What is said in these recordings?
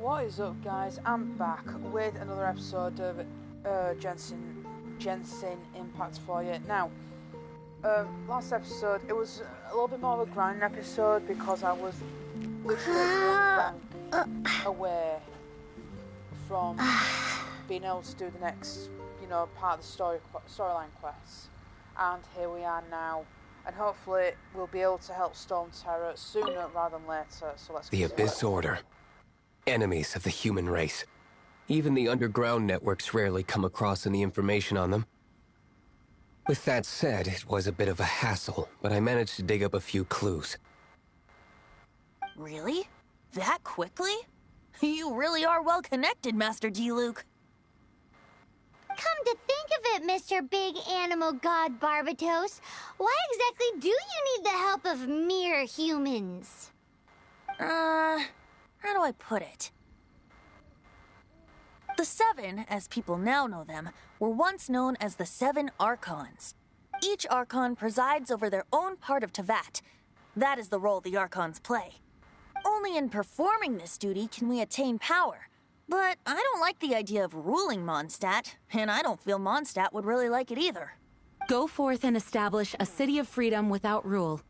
What is up, guys? I'm back with another episode of Genshin Impact for you. Now, last episode, it was a little bit more of a grinding episode because I was literally away from being able to do the next, part of the storyline quests. And here we are now. And hopefully we'll be able to help STORMTERROR sooner rather than later. So let's The Abyss Order. Enemies of the human race. Even the underground networks rarely come across any information on them. With that said, it was a bit of a hassle, but I managed to dig up a few clues. Really? That quickly? You really are well connected, Master D. Luke. Come to think of it, Mr. Big Animal God Barbatos, why exactly do you need the help of mere humans? How do I put it? The Seven, as people now know them, were once known as the Seven Archons. Each Archon presides over their own part of Teyvat. That is the role the Archons play. Only in performing this duty can we attain power. But I don't like the idea of ruling Mondstadt, and I don't feel Mondstadt would really like it either. Go forth and establish a city of freedom without rule.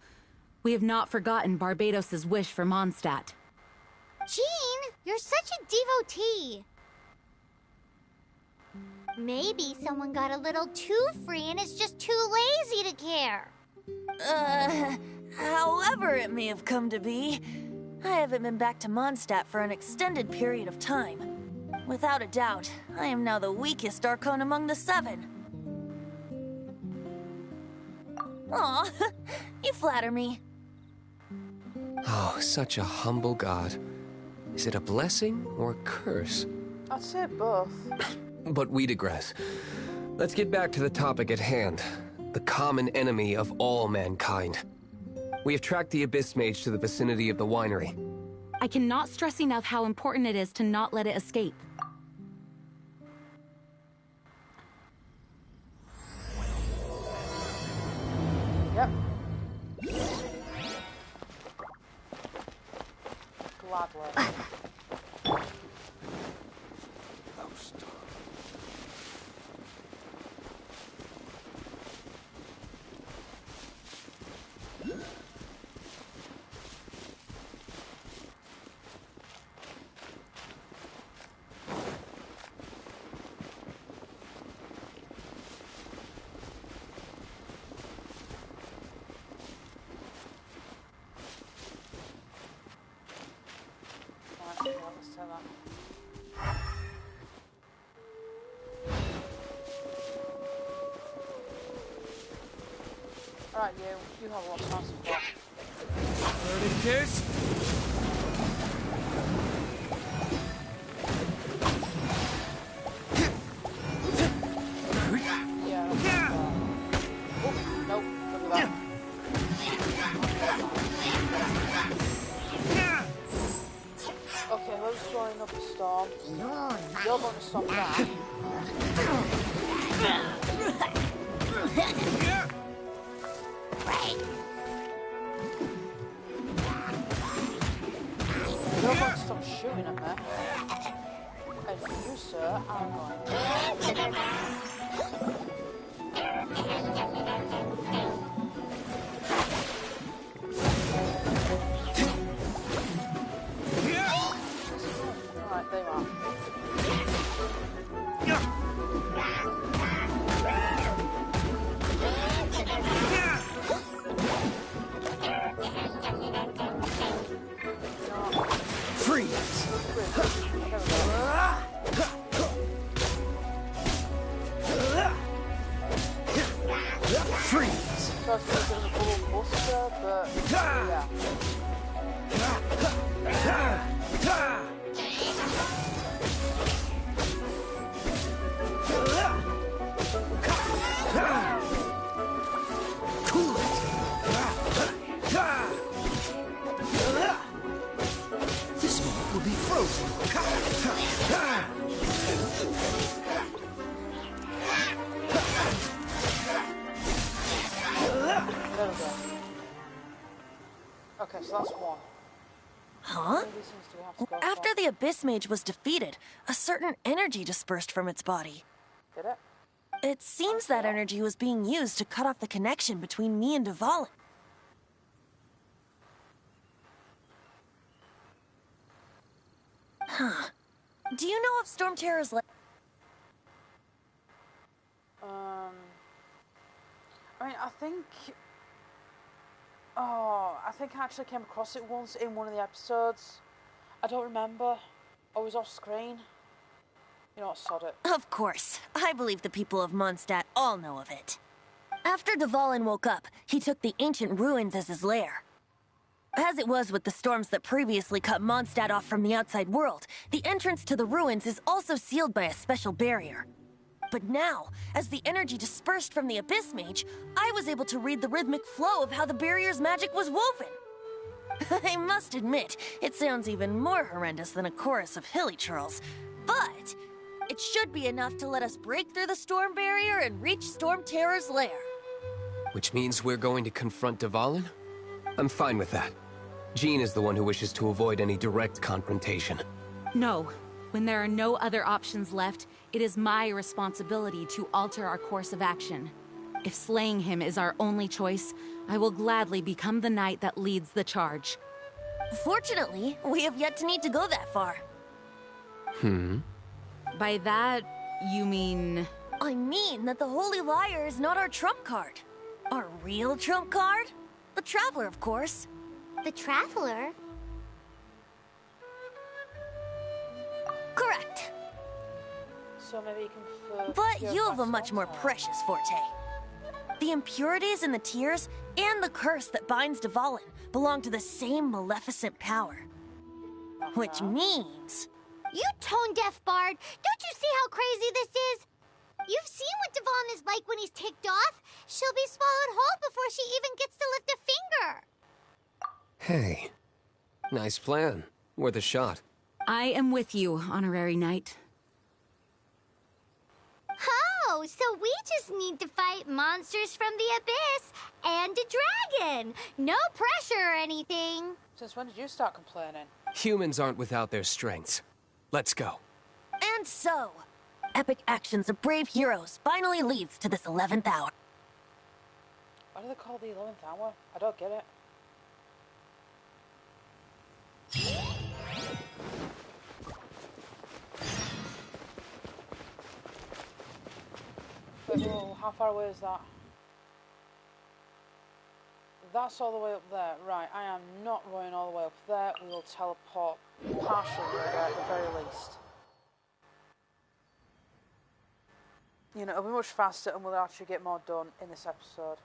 We have not forgotten Barbatos' wish for Mondstadt. Jean, you're such a devotee. Maybe someone got a little too free and is just too lazy to care. However it may have come to be, I haven't been back to Mondstadt for an extended period of time. Without a doubt, I am now the weakest Archon among the Seven. Aw, you flatter me. Oh, such a humble god. Is it a blessing or a curse? I'd say both. But we digress. Let's get back to the topic at hand. The common enemy of all mankind. We have tracked the Abyss Mage to the vicinity of the winery. I cannot stress enough how important it is to not let it escape. Yep. Gladly. Let's try that. Alright, you have a lot of time to block. There it is. Yeah. Oh, nope, look at that. Okay, who's throwing up a storm? You're going to stop that. You're going to stop shooting at me. And you, sir, are going Alright, there you are. Freeze! So I suppose there's a little buster, but yeah. Cool it! This moment will be frozen. There we go. Okay, so that's one. Huh? These things do we have to go After for? the Abyss Mage was defeated, a certain energy dispersed from its body. Did it? It seems that energy was being used to cut off the connection between me and Dvalin. Huh. Do you know of STORMTERROR's I mean, I think... Oh, I think I actually came across it once in one of the episodes. I don't remember. I was off screen. You know what, sod it. Of course. I believe the people of Mondstadt all know of it. After Dvalin woke up, he took the ancient ruins as his lair. As it was with the storms that previously cut Mondstadt off from the outside world, the entrance to the ruins is also sealed by a special barrier. But now, as the energy dispersed from the Abyss Mage, I was able to read the rhythmic flow of how the barrier's magic was woven. I must admit, it sounds even more horrendous than a chorus of hilly churls. But it should be enough to let us break through the storm barrier and reach STORMTERROR's lair. Which means we're going to confront Dvalin? I'm fine with that. Jean is the one who wishes to avoid any direct confrontation. No. When there are no other options left, it is my responsibility to alter our course of action. If slaying him is our only choice, I will gladly become the knight that leads the charge. Fortunately, we have yet to need to go that far. By that, you mean... I mean that the Holy Liar is not our trump card. Our real trump card? The Traveler, of course. The Traveler? Correct. So maybe you can... But you have a much more precious forte. The impurities in the tears and the curse that binds Dvalin belong to the same maleficent power. Which means... You tone-deaf bard! Don't you see how crazy this is? You've seen what Dvalin is like when he's ticked off. She'll be swallowed whole before she even gets to lift a finger. Hey. Nice plan. Worth a shot. I am with you, Honorary Knight. Oh, so we just need to fight monsters from the abyss and a dragon. No pressure or anything. Since when did you start complaining? Humans aren't without their strengths. Let's go. And so, epic actions of brave heroes finally leads to this 11th hour. Why do they call the 11th hour? I don't get it. Wait, whoa, how far away is that? That's all the way up there. Right, I am not going all the way up there. We will teleport partially there at the very least. You know, it'll be much faster and we'll actually get more done in this episode.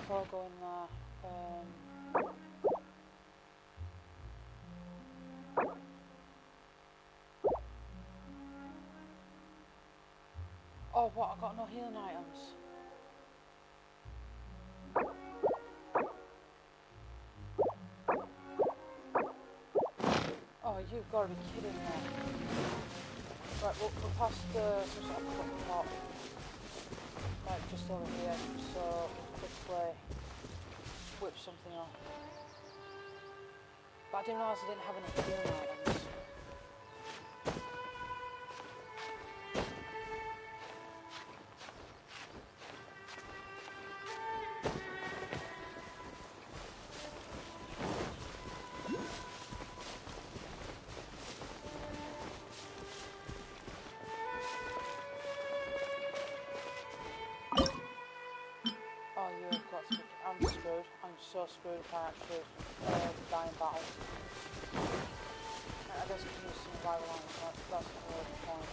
I'll go in there. Oh, what? I got no healing items. Oh, you've got to be kidding me. Right, we'll pass some sort of cook pot. Like just over here, so quickly whip something off. But I didn't realise I didn't have any healing items. I'm screwed. I'm so screwed if I actually die in battle. I guess I can use some survival on it, that's not really the point.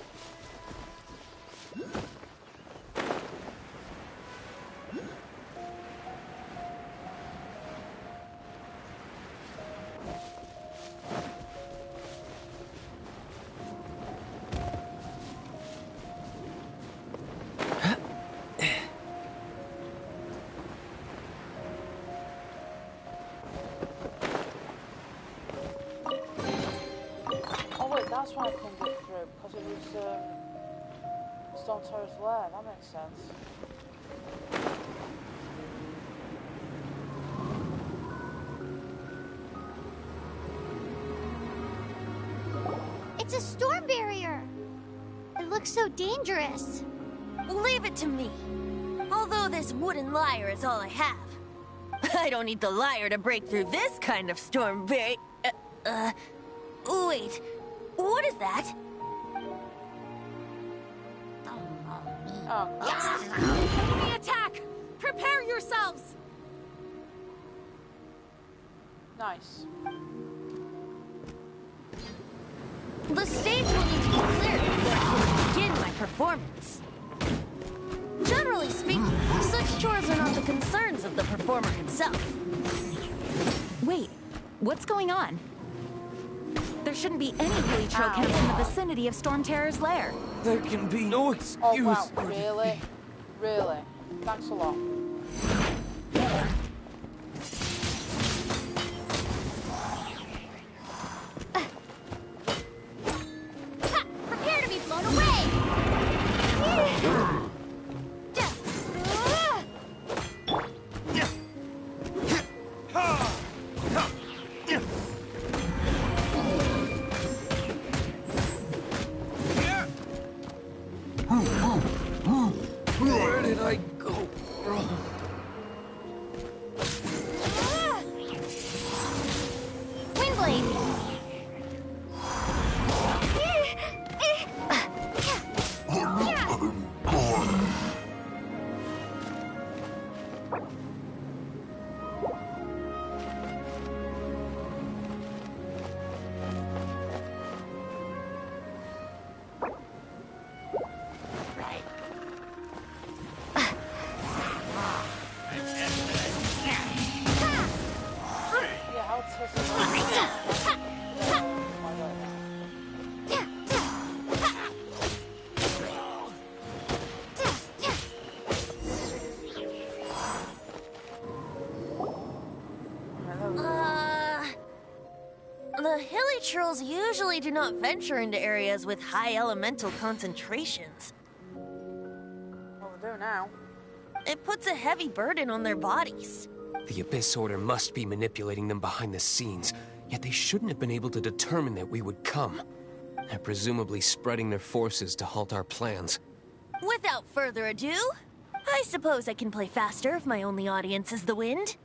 That's why I couldn't get through, because it was STORMTERROR's lair. That makes sense. It's a storm barrier. It looks so dangerous. Leave it to me. Although this wooden lyre is all I have. I don't need the lyre to break through this kind of storm barrier. Wait. What is that? Oh. Enemy attack! Prepare yourselves! Nice. The stage will need to be cleared before I can begin my performance. Generally speaking, such chores are not the concerns of the performer himself. Wait, what's going on? There shouldn't be any Helichurl camps in the vicinity of STORMTERROR's lair. There can be no excuse. Oh wow, for really? Really? Thanks a lot. Prepare to be blown away. Where did I go wrong? Windblade. Yeah, how it's The Helichurls usually do not venture into areas with high elemental concentrations. Well, we do now. It puts a heavy burden on their bodies. The Abyss Order must be manipulating them behind the scenes, yet they shouldn't have been able to determine that we would come. They're presumably spreading their forces to halt our plans. Without further ado, I suppose I can play faster if my only audience is the wind.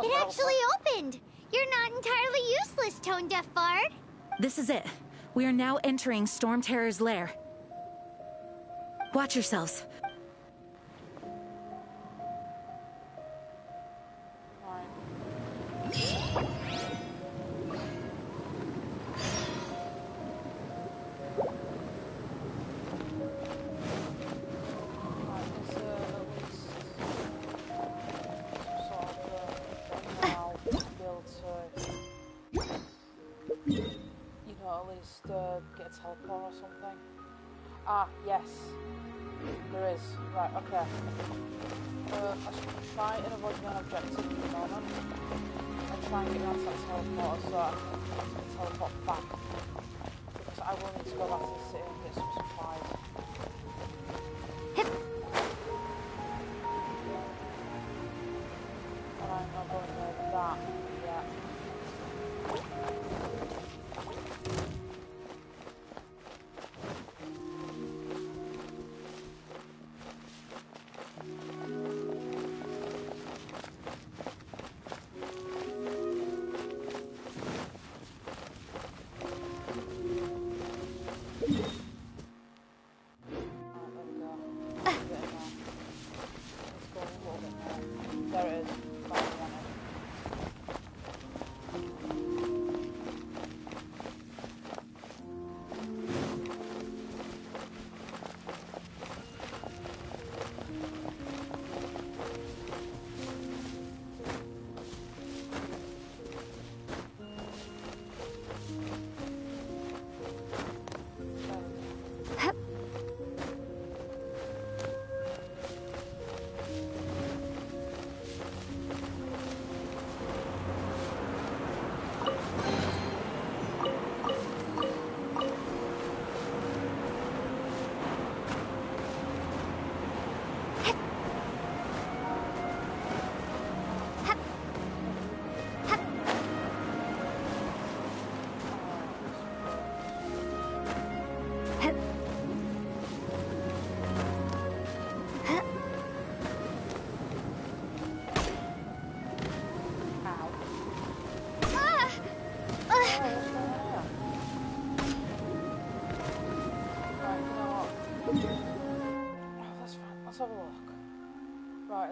It actually opened. You're not entirely useless, Tone Deaf Bard. This is it. We are now entering STORMTERROR's lair. Watch yourselves. Get a teleport or something. Ah, yes. There is. Right, okay. I should try and avoid an objective at the moment. And try and get onto that teleporter so I can teleport back. Because I will need to go back to the city and get some supplies. And I'm not going near that yet.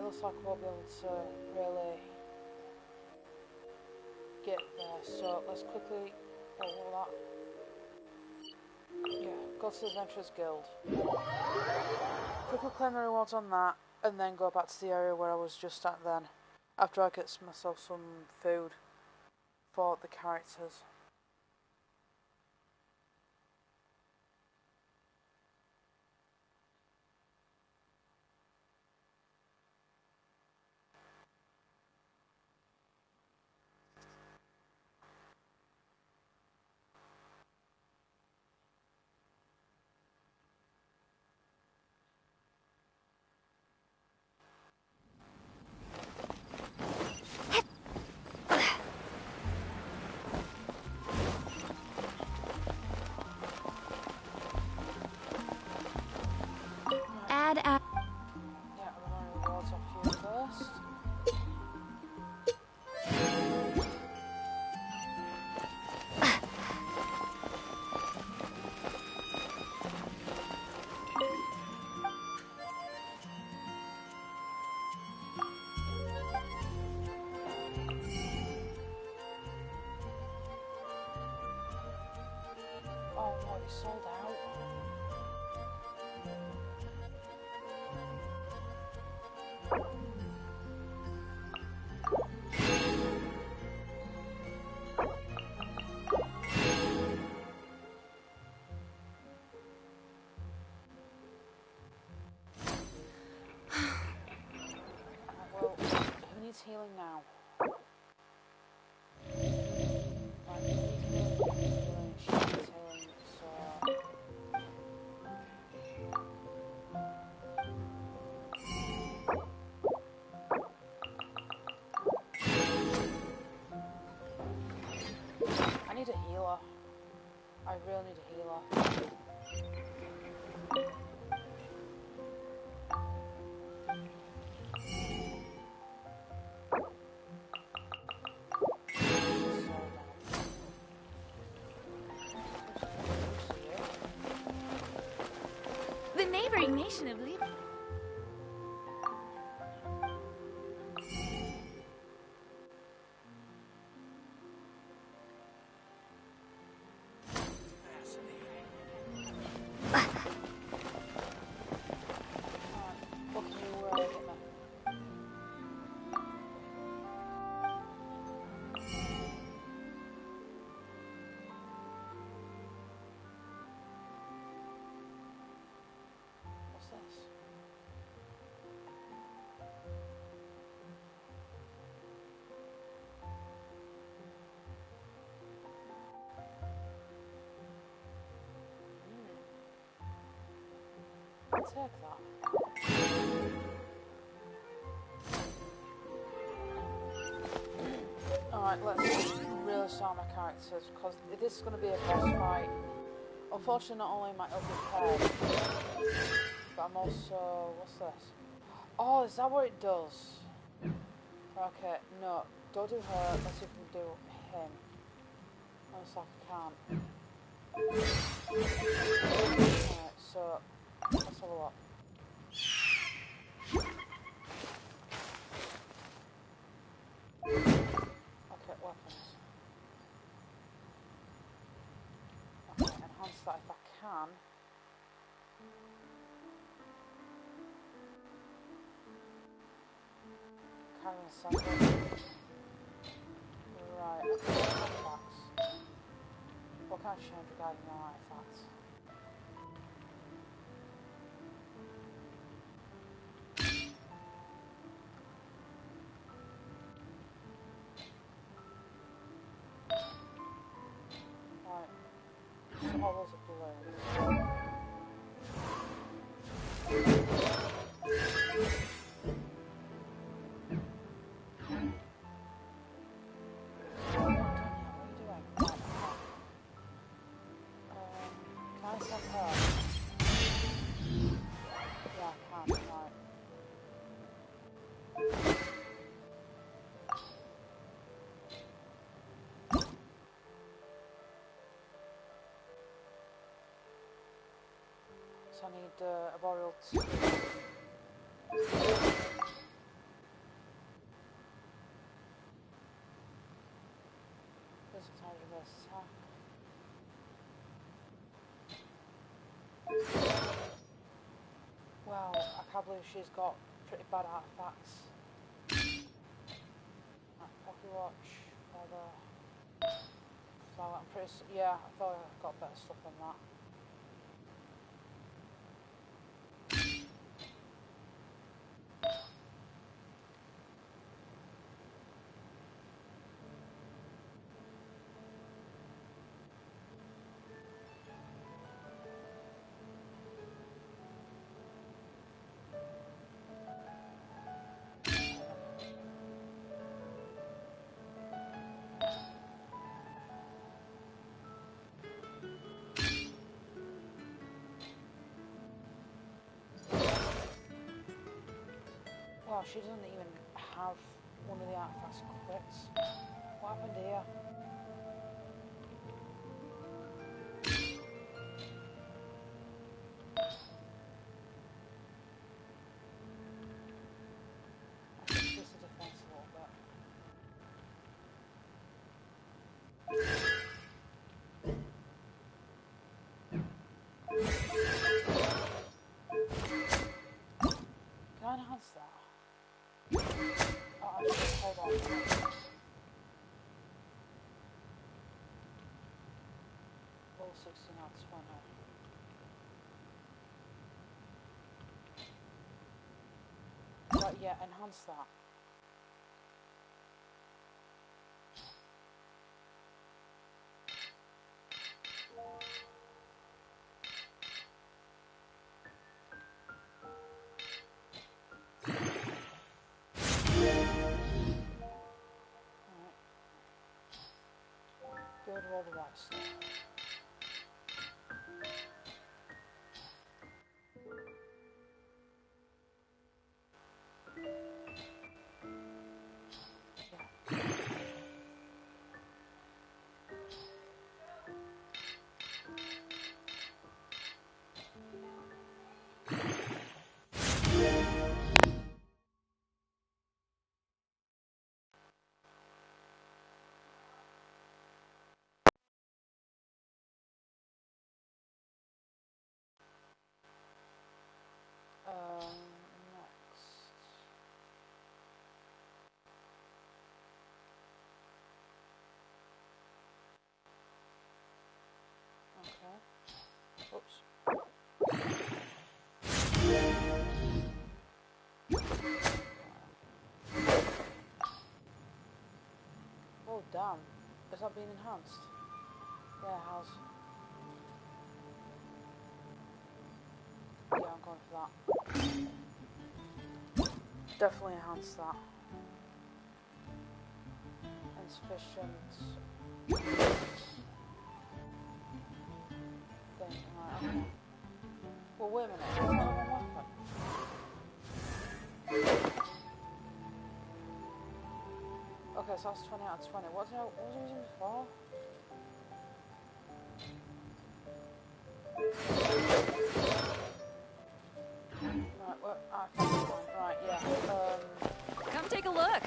looks like we'll be able to really get there. So let's quickly, what was that? Yeah, go to the Adventurers Guild. Quickly claim the rewards on that, and then go back to the area where I was just at then. After I get myself some food for the characters. Yeah, I'm going to rewards off here first. Oh no, it's sold out. Well, who needs healing now? Right, who needs healing? She needs healing, so... I need a healer. I really need a healer. The neighboring nation of Lib. What can you get me? What's this? I'll take that. Alright, let's really start my characters because this is going to be a boss fight. Unfortunately, not only am I unprepared, but I'm also... what's this? Oh, is that what it does? Okay, no, don't do her. Let's see if we can do him. Looks like I can't. Alright, so let's have a look. Okay, weapons. Okay, enhance that if I can. Carrying a sample. Right, okay, artifacts. What can I change regarding your artifacts? Right, so all those are blue. So I need a boreal 2. Doesn't tell you this attack. Wow, I can't believe she's got pretty bad artifacts. Like Pocky Watch, Feather, Flower. I'm pretty. Yeah, I thought I got better stuff than that. Wow, she doesn't even have one of the artifacts equipped. What happened here? I should increase the defense a little bit. Can I enhance that? Oh, actually, hold on. Level 16 out of 20. Right, yeah, enhance that. Good, roll the right stuff. Next. Okay. Oops. Oh damn. Is that being enhanced? Yeah, it has. Yeah, I'm going for that. Definitely enhance that. Insufficient thing. Right, okay. Well, wait a minute. That's not one weapon. Okay, so that's 20 out of 20. What was I using before? Right, well, right, yeah. Come take a look.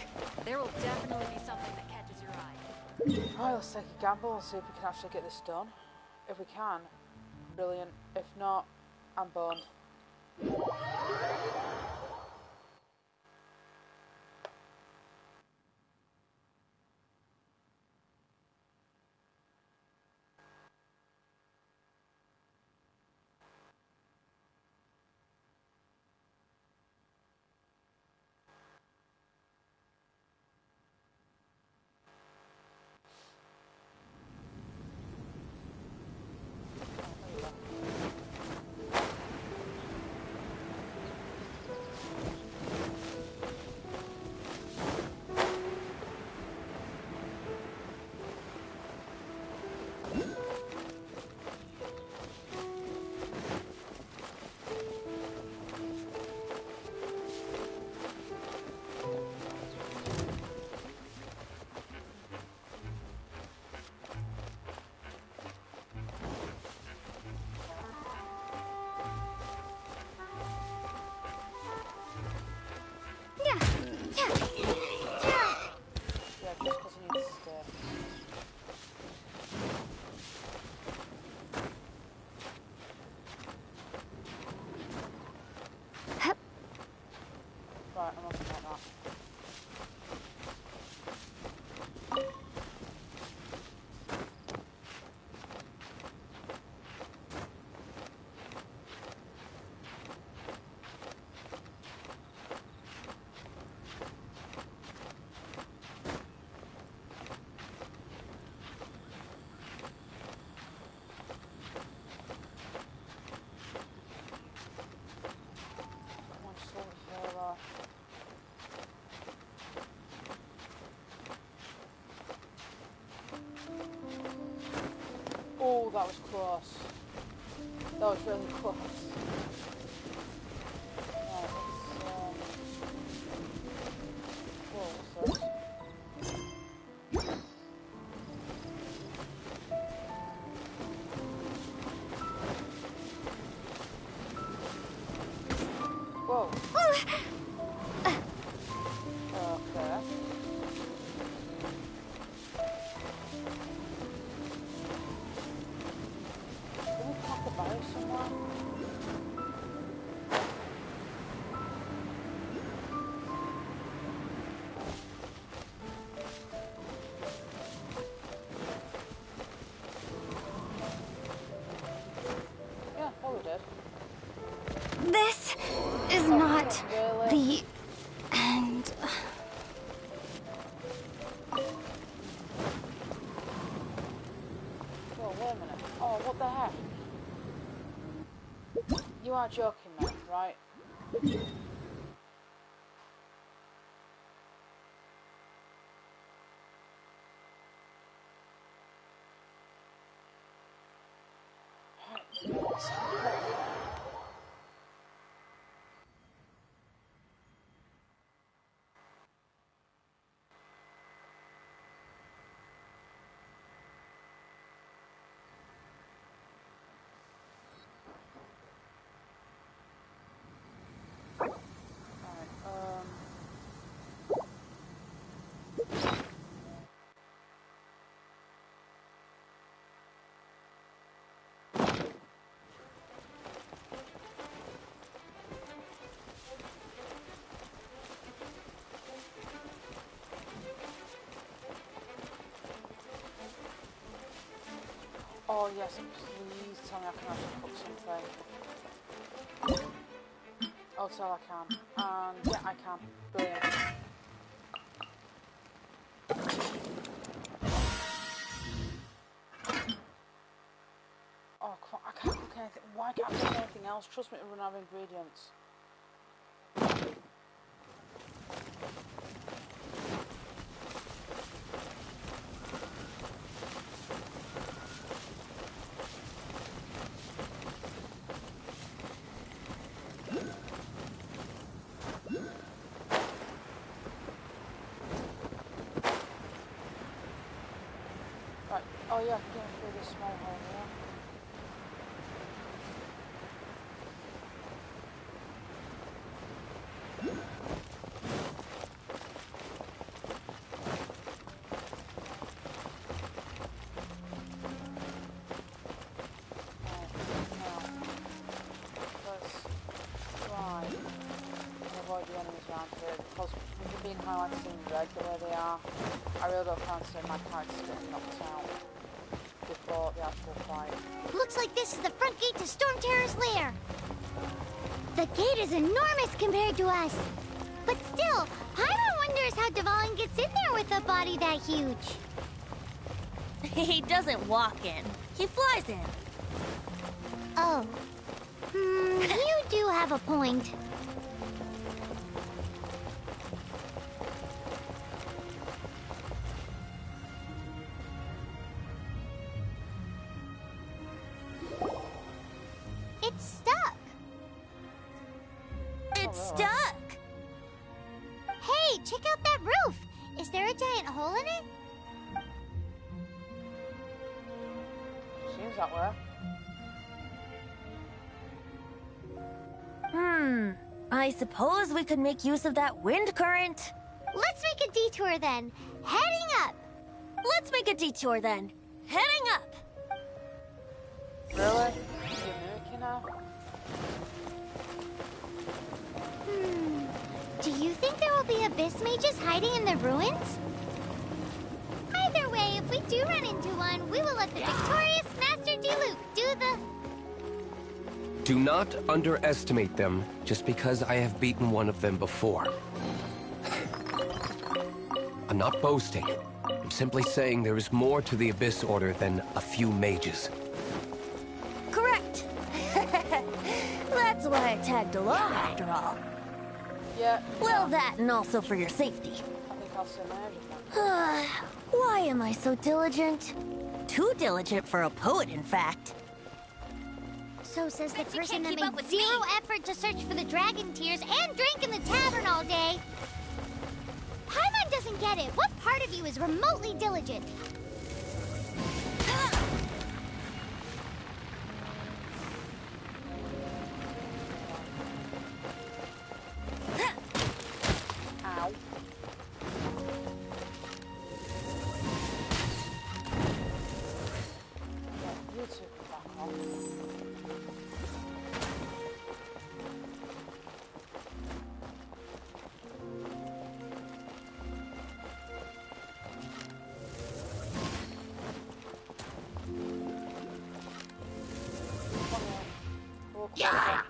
There will definitely be something that catches your eye. Right, let's take a gamble and see if we can actually get this done. If we can, brilliant. If not, I'm boned. that was close. That was really close. Right, whoa, what's this? Whoa. Okay. Can we pack a barrel somewhere? Yeah, well we did. This is not the end. Whoa, wait a minute. Oh, what the heck? You are joking, man, right? Oh yes, please tell me I can actually cook something. Oh, tell I can. And yeah, I can. Brilliant. Oh, come on, I can't cook anything. Why can't I cook anything else? Trust me, we run out of ingredients. Right. Oh yeah, I can get through this small hole here. Avoid the enemies around here because with them being highlighted in red the way they are, I really don't fancy my characters getting knocked out before the actual fight. Looks like this is the front gate to Stormterror's lair. The gate is enormous compared to us. But still, Paimon wonders how Dvalin gets in there with a body that huge. He doesn't walk in. He flies in. Oh. You do have a point. It's stuck. It's stuck. Hey, check out that roof. Is there a giant hole in it? Seems that way. I suppose we could make use of that wind current. Let's make a detour then. Heading up. Let's make a detour then. Heading up. Really? You're mimicking now? Do you think there will be abyss mages hiding in the ruins? Either way, if we do run into one, we will let the victorious Master Diluc do the... Do not underestimate them just because I have beaten one of them before. I'm not boasting. I'm simply saying there is more to the Abyss Order than a few mages. Correct. That's why I tagged along after all. Yeah. Well, that and also for your safety. I think I'll say mage again. Why am I so diligent? too diligent for a poet, in fact. So says the Bet you person can't that keep up made with zero me. effort to search for the dragon tears and drink in the tavern all day. Paimon doesn't get it. What part of you is remotely diligent? Ow. Yeah, you two can back off. Come on, we'll closer.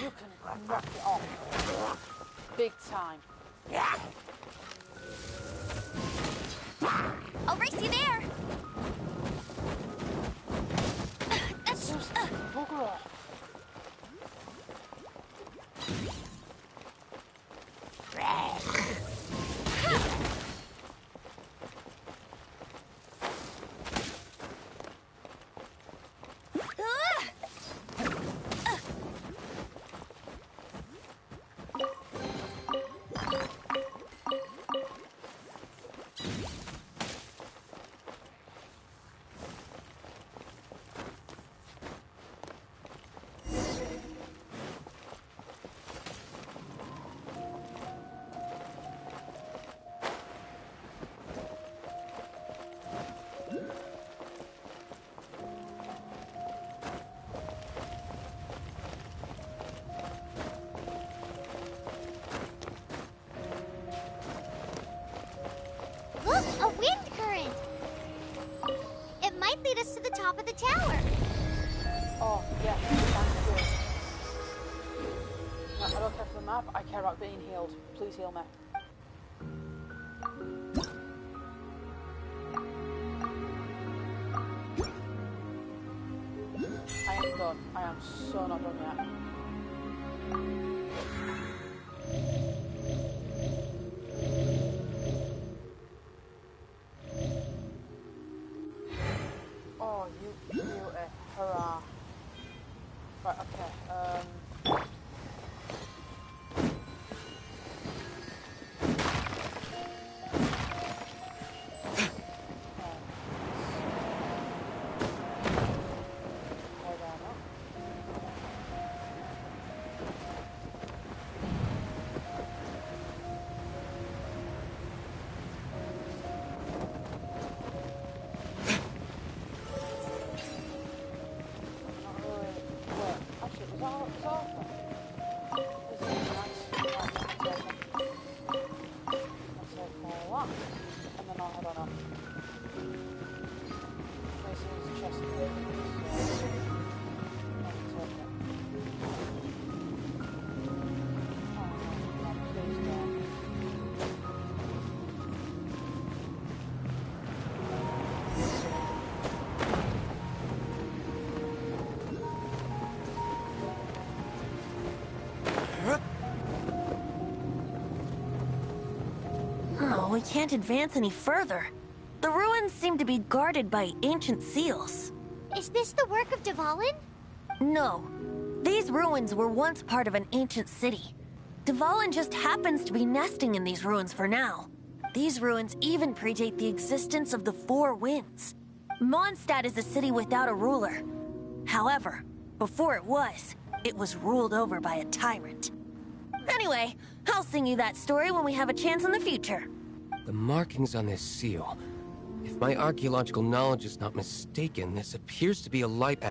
You can knock it off. Big time. I'll race you there. Just bugger off. Look, a wind current. It might lead us to the top of the tower. Oh, yeah, thank you. No, I don't care for the map, I care about being healed. Please heal me. I am done. I am so not done yet. Oh, you beauty. Hurrah. Right, okay, hold on up. Not really. Wait, actually, was that all? Was that all? Is it nice? Right, I'll take it. I'll take all that, and then I'll head on up. Mason's chest plate, so I'll take it. Oh, no, please don't. Oh, we can't advance any further. The ruins seem to be guarded by ancient seals. Is this the work of Dvalin? No. These ruins were once part of an ancient city. Dvalin just happens to be nesting in these ruins for now. These ruins even predate the existence of the Four Winds. Mondstadt is a city without a ruler. However, before it was ruled over by a tyrant. Anyway, I'll sing you that story when we have a chance in the future. The markings on this seal. If my archaeological knowledge is not mistaken, this appears to be a light.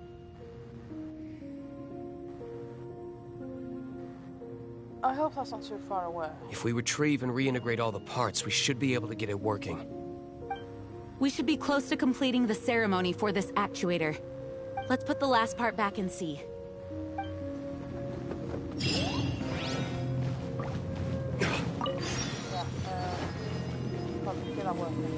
I hope that's not too far away. If we retrieve and reintegrate all the parts, we should be able to get it working. We should be close to completing the ceremony for this actuator. Let's put the last part back and see. Yeah, probably get that working.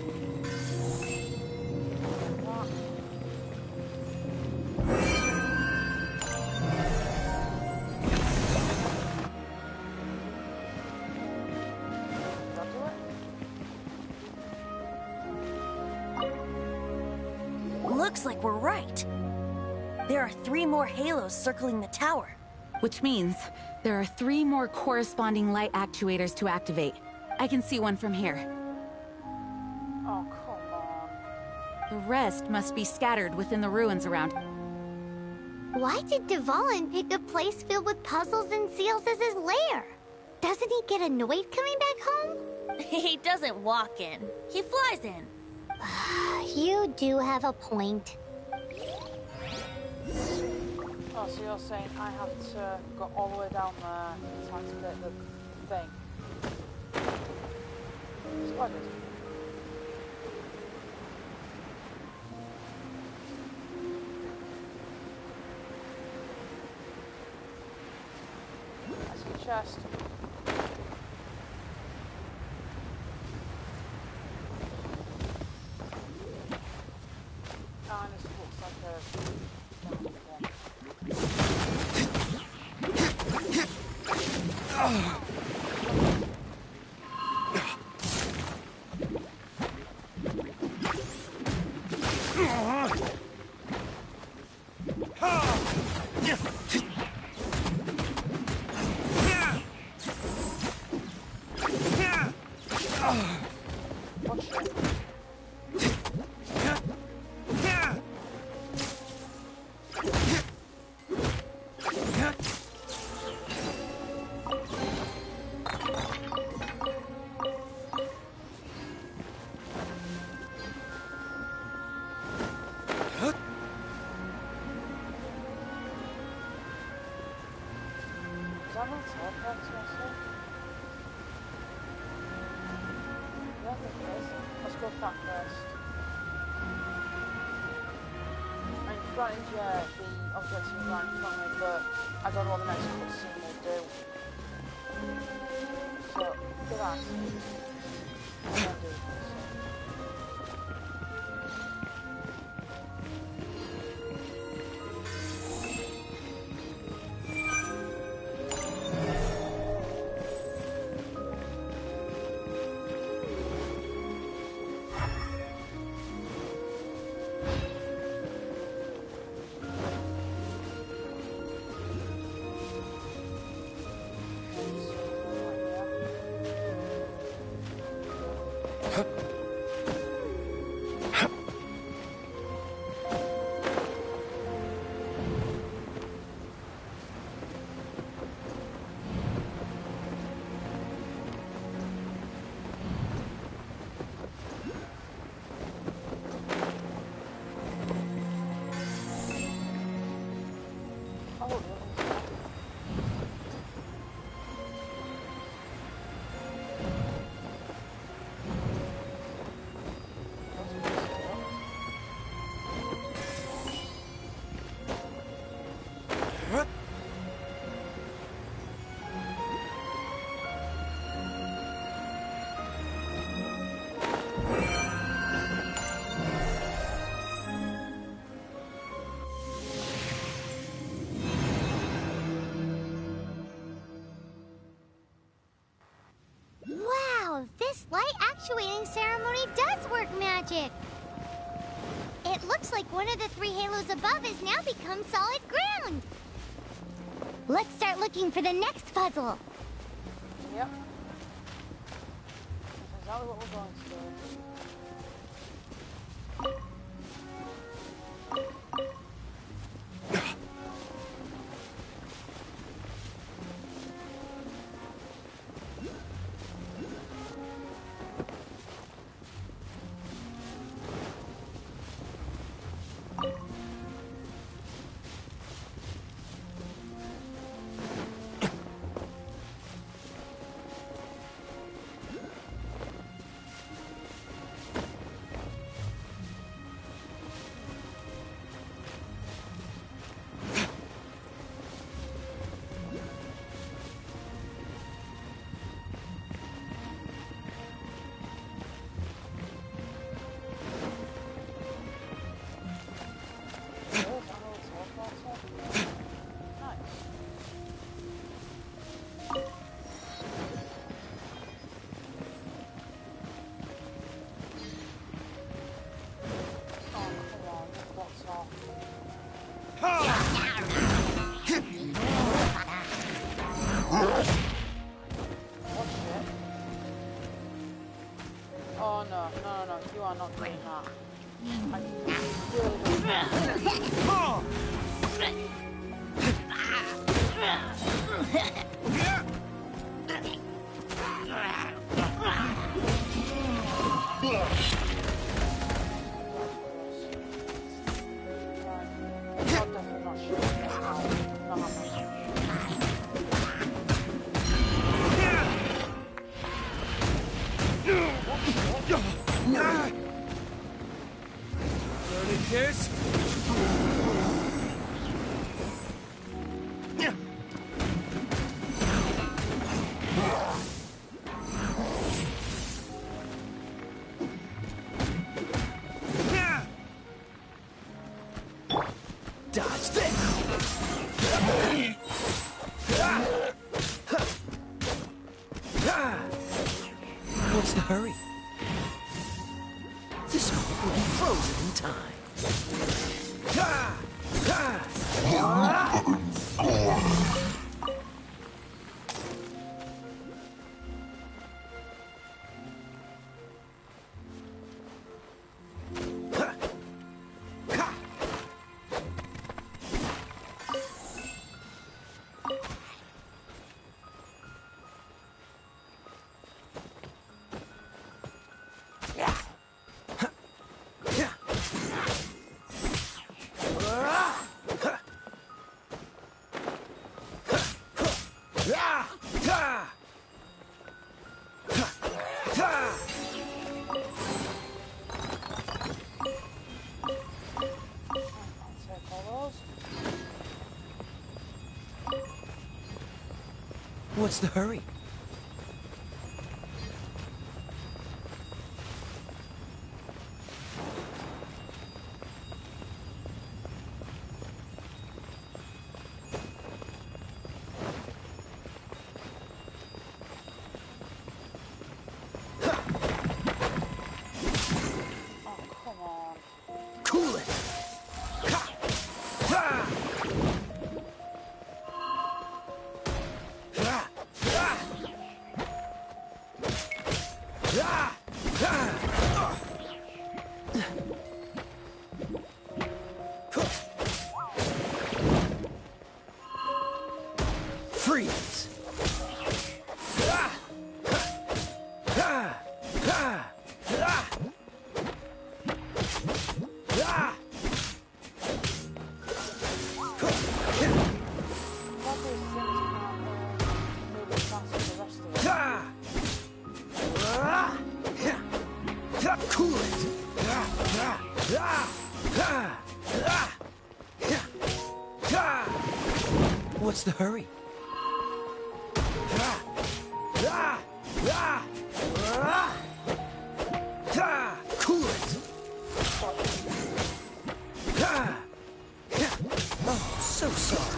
Looks like we're right. There are 3 more halos circling the tower. Which means there are 3 more corresponding light actuators to activate. I can see one from here. Oh, come on. The rest must be scattered within the ruins around. Why did Dvalin pick a place filled with puzzles and seals as his lair? Doesn't he get annoyed coming back home? He doesn't walk in. He flies in. You do have a point. Oh, so you're saying I have to go all the way down there to activate the thing? Splendid. That's your chest. And this looks like a... Let's go back first. And granted, yeah, the objects are right in front of me, but I don't know what the next cutscene will do. So, do that. And then do the cutscene. This light actuating ceremony does work magic! It looks like one of the 3 halos above has now become solid ground! Let's start looking for the next puzzle! Yep. That's exactly what we're going to do. Oh shit. Oh no, no, no, no, you are not doing that. I really This? Dodge this! What's the hurry? This hope will be frozen in time. What's the hurry? Cool it! Freeze! Cool it! What's the hurry? Cool it! Oh, so sorry.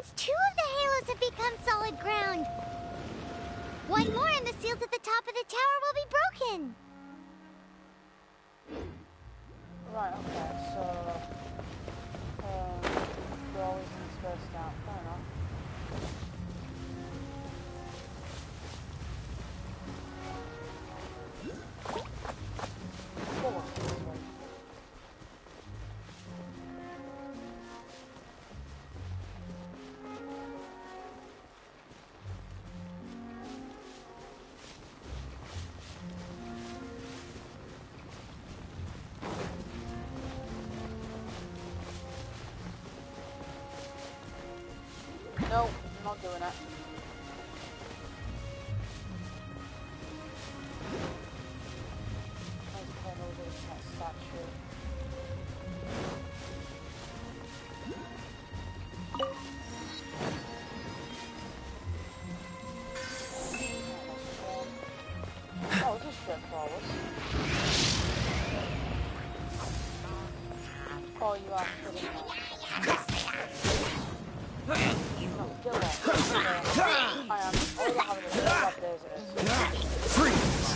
means 2 of the halos have become solid ground. 1 more and the seals at the top of the tower will be broken. Right, okay, so... we're always in this first out. Fair enough. No, I'm not doing it. Let's head over to that statue. Oh, this is straightforward. Oh, you are kidding me. No, get off. I am all having a really bad day as it is. Freeze!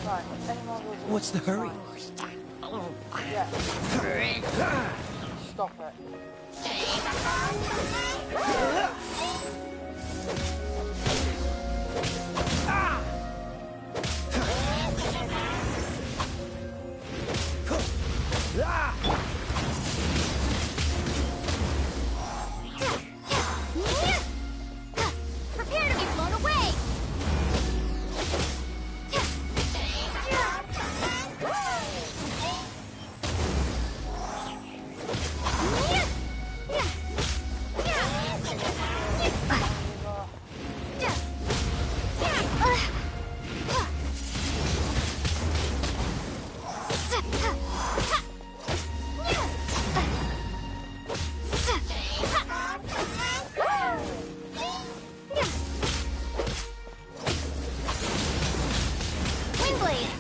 Right, any more of those? What's the hurry? Yeah. Stop it. Prepare to be blown away. Windblade.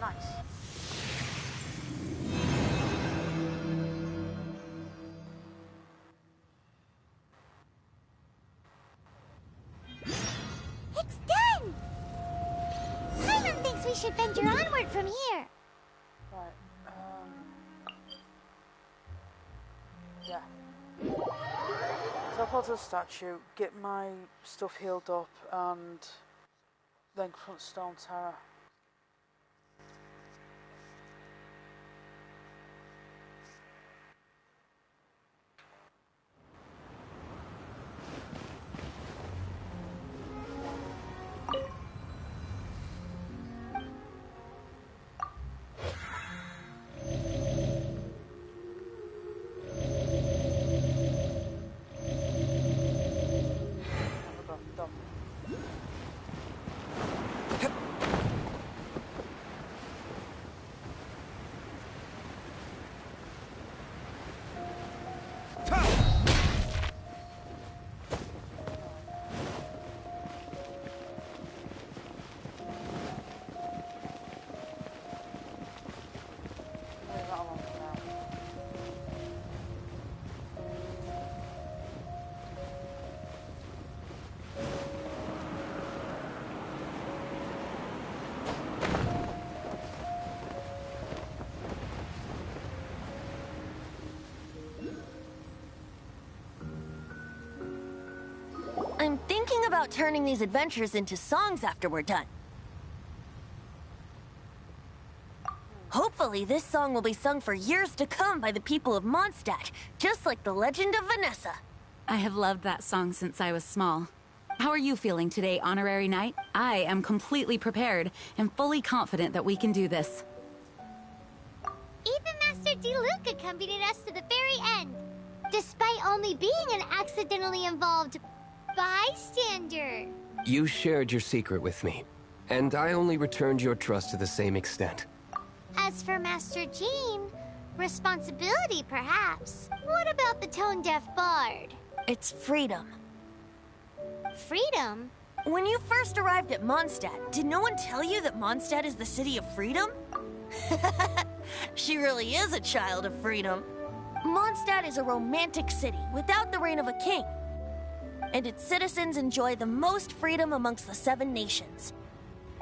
Nice. It's done! Paimon thinks we should venture onward from here. Right, yeah. So I'll go to the statue, get my stuff healed up, and then confront STORMTERROR. Done. Leave that alone for now. I'm thinking about turning these adventures into songs after we're done. Hopefully, this song will be sung for years to come by the people of Mondstadt, just like the legend of Vanessa. I have loved that song since I was small. How are you feeling today, Honorary Knight? I am completely prepared and fully confident that we can do this. Even Master D-Luke accompanied us to the very end, despite only being an accidentally involved bystander. You shared your secret with me, and I only returned your trust to the same extent. As for Master Jean, responsibility perhaps. What about the tone-deaf bard? It's freedom. Freedom? When you first arrived at Mondstadt, did no one tell you that Mondstadt is the city of freedom? She really is a child of freedom. Mondstadt is a romantic city without the reign of a king. And its citizens enjoy the most freedom amongst the 7 nations.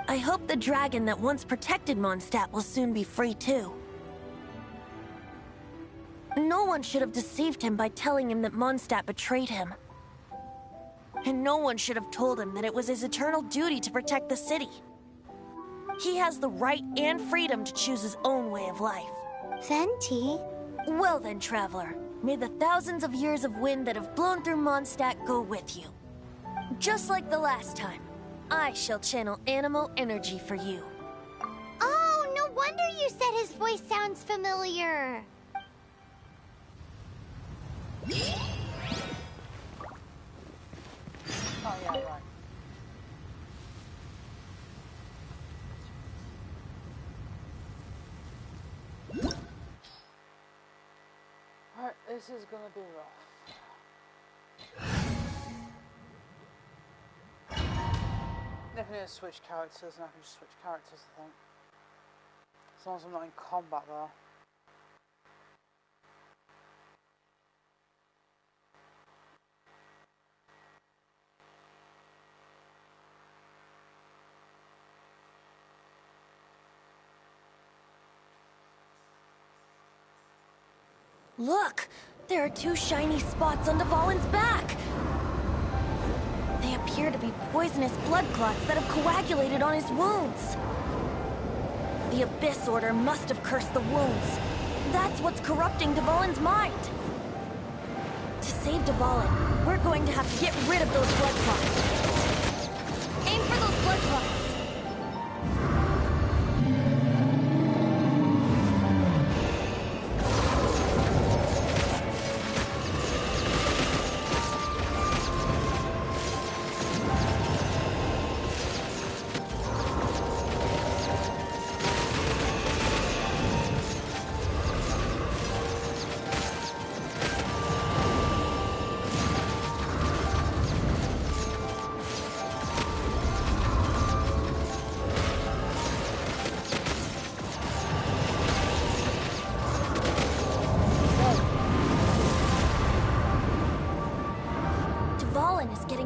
I hope the dragon that once protected Mondstadt will soon be free too. No one should have deceived him by telling him that Mondstadt betrayed him. And no one should have told him that it was his eternal duty to protect the city. He has the right and freedom to choose his own way of life. Venti? Well then, traveler, may the thousands of years of wind that have blown through Mondstadt go with you. Just like the last time, I shall channel animal energy for you. Oh, no wonder you said his voice sounds familiar. Oh, yeah, right. Alright, this is gonna be rough. Definitely need to switch characters, and I can just switch characters, I think. As long as I'm not in combat, though. Look! There are 2 shiny spots on Dvalin's back! They appear to be poisonous blood clots that have coagulated on his wounds. The Abyss Order must have cursed the wounds. That's what's corrupting Dvalin's mind. To save Dvalin, we're going to have to get rid of those blood clots. Aim for those blood clots.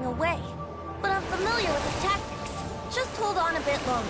Away, but I'm familiar with his tactics. Just hold on a bit longer.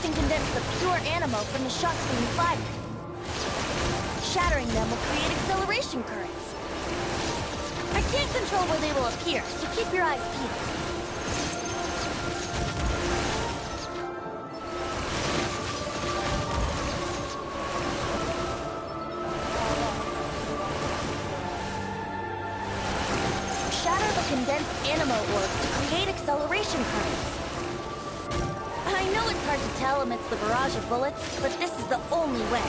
And condense the pure animo from the shots being fired. Shattering them will create acceleration currents. I can't control where they will appear, so keep your eyes peeled. Shatter the condensed animo orbs to create acceleration currents. I know it's hard to tell amidst the barrage of bullets, but this is the only way.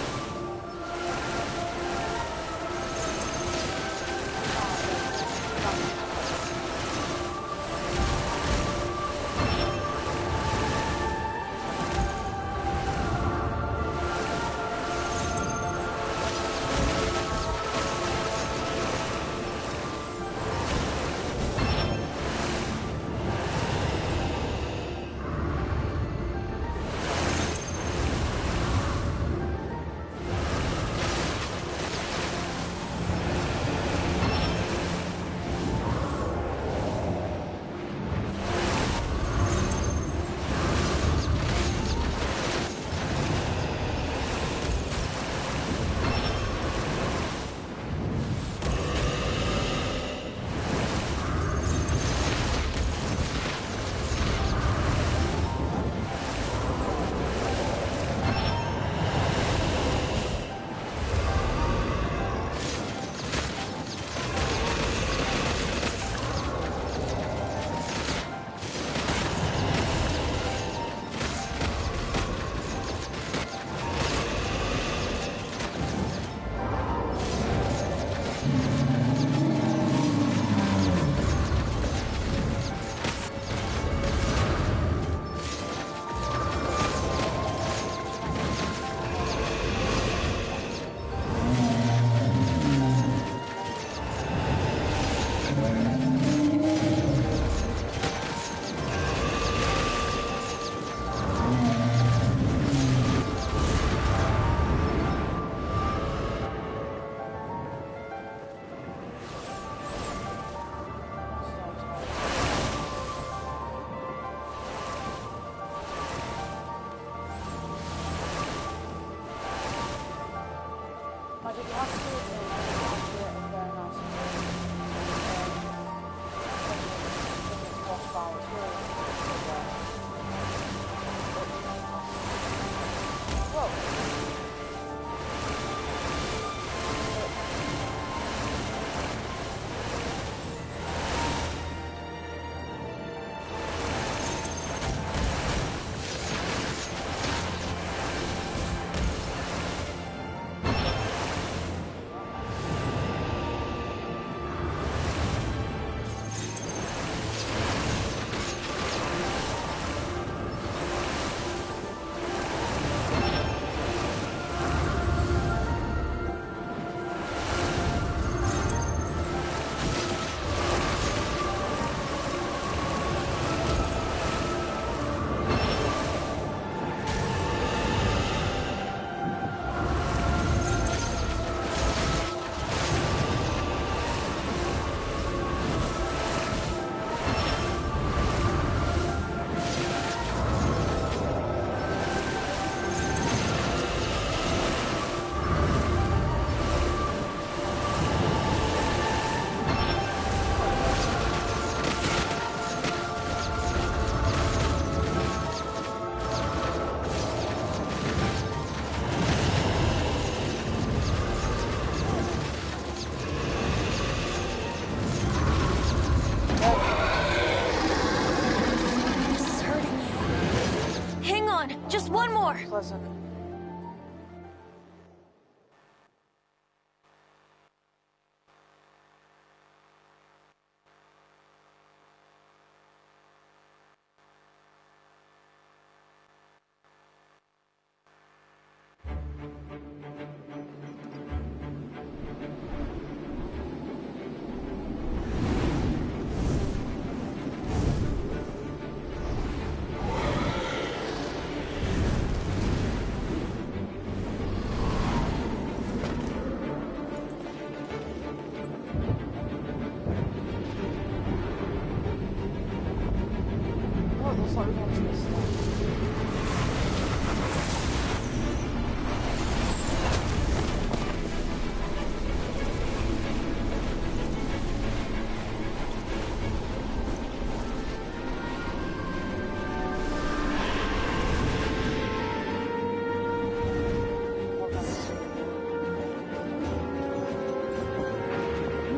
on, just one more. Pleasant.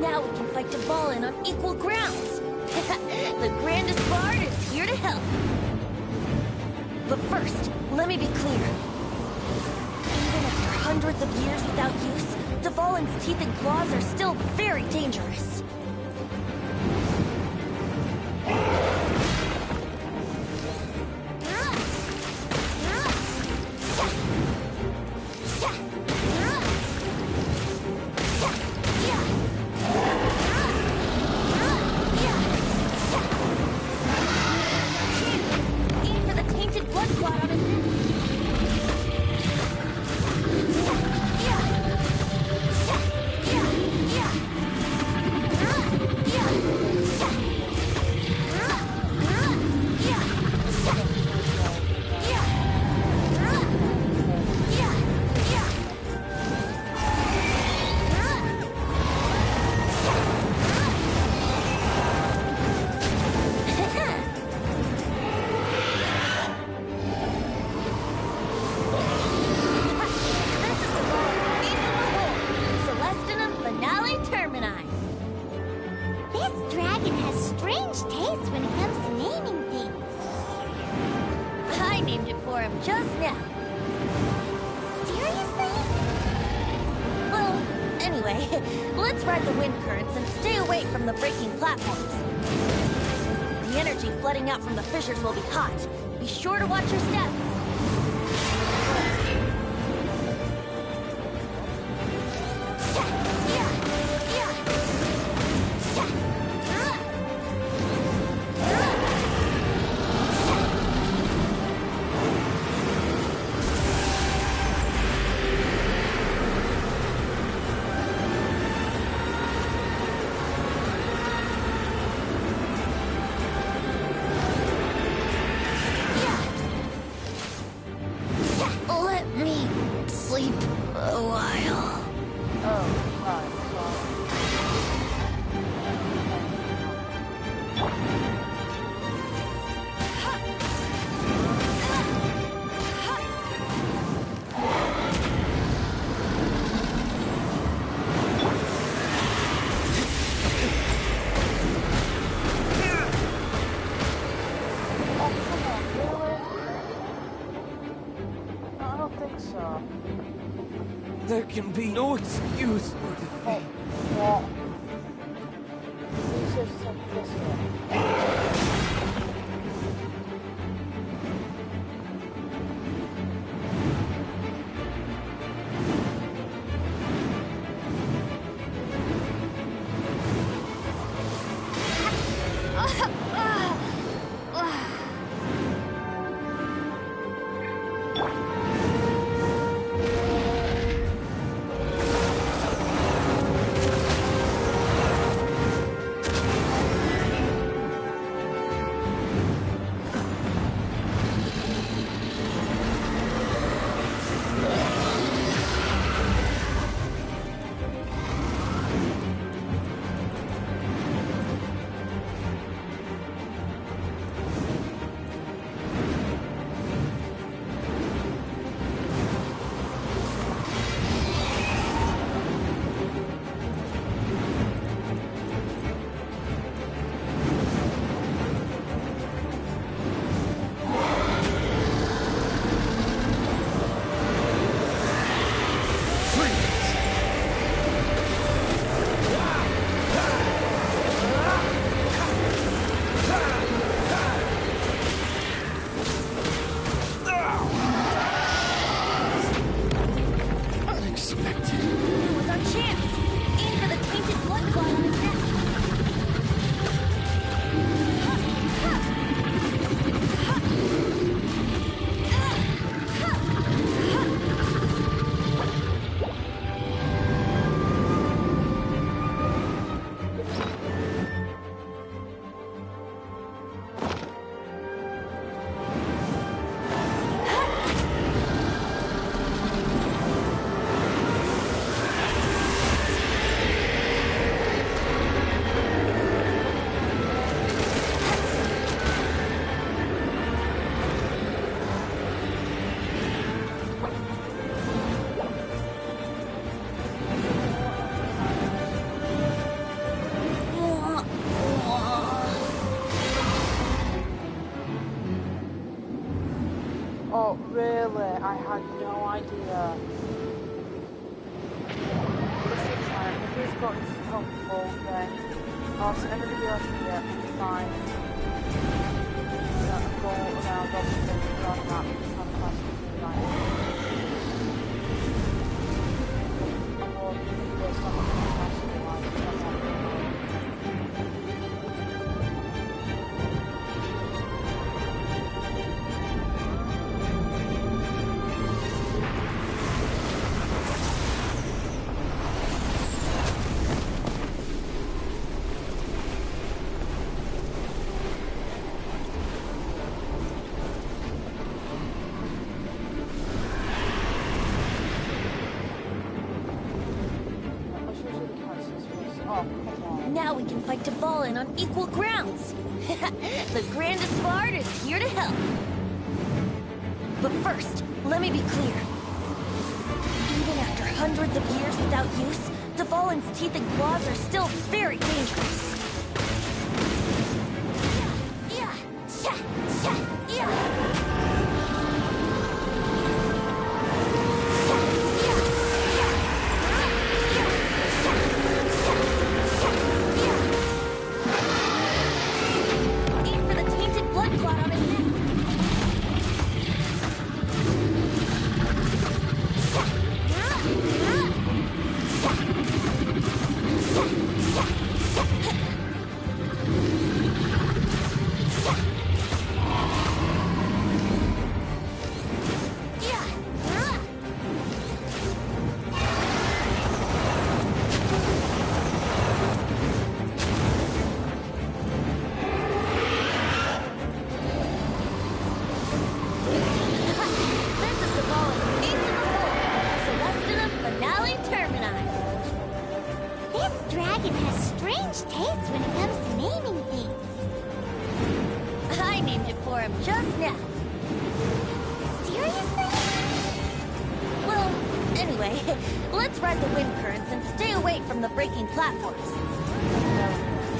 Now we can fight Dvalin on equal grounds. The grandest bard is here to help. But first, let me be clear. Even after hundreds of years without use, Dvalin's teeth and claws are still very dangerous. Aim for the tainted blood clot on his just now. Seriously? Well, anyway, let's ride the wind currents and stay away from the breaking platforms. The energy flooding out from the fissures will be hot. Be sure to watch your step. Let me sleep a while. Oh, right. There can be no excuse for defeat. What? Please just take this one. Oh, really? I had no idea. This is fine. If this got is helpful, then I'll send a video to you and find go around obviously around that and pass through that. I'm more based on the capacity wise. Now we can fight Dvalin on equal grounds. The grandest bard is here to help. But first, let me be clear. Even after hundreds of years without use, Dvalin's teeth and claws are still very dangerous. Just now. Seriously? Well, anyway, let's ride the wind currents and stay away from the breaking platforms.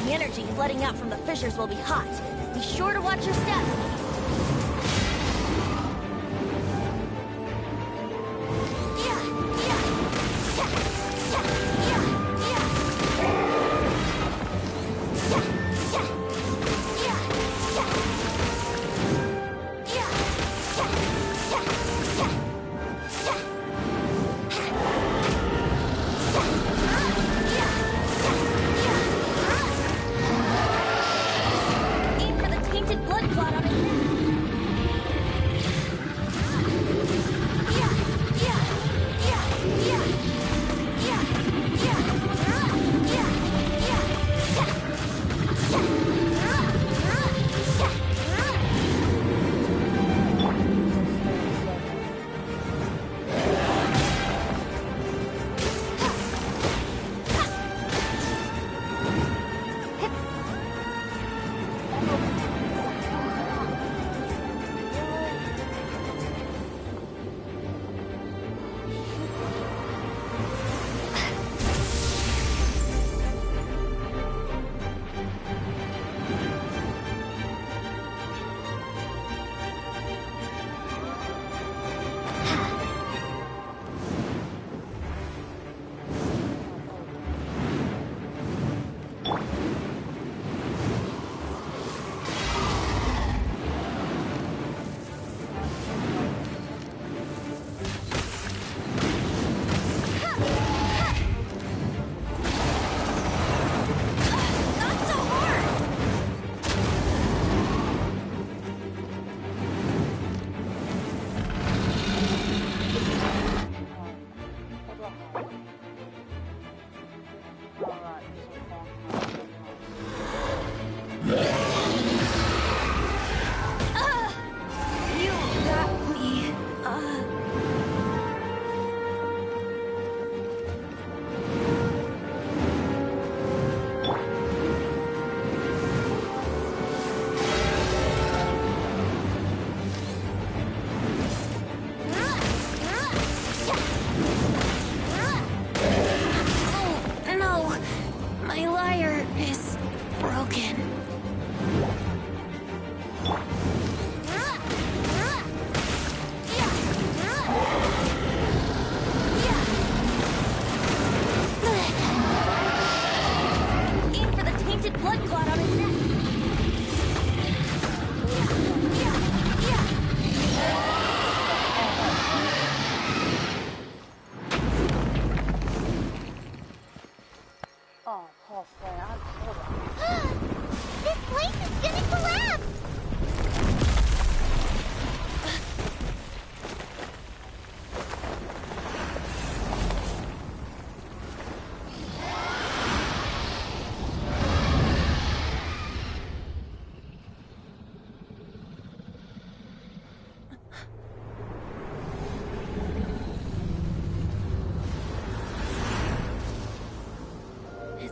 The energy flooding out from the fissures will be hot. Be sure to watch your step. Aim for the tainted blood clot on his neck.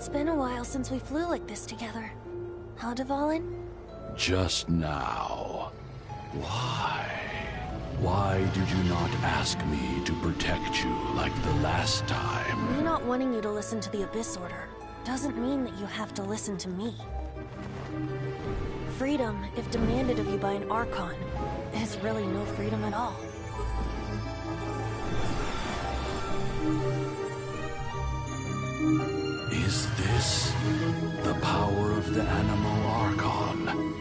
It's been a while since we flew like this together. Huh, Dvalin? Just now. Why? Why did you not ask me to protect you like the last time? Me not wanting you to listen to the Abyss Order doesn't mean that you have to listen to me. Freedom, if demanded of you by an Archon, is really no freedom at all. Is this the power of the Animal Archon?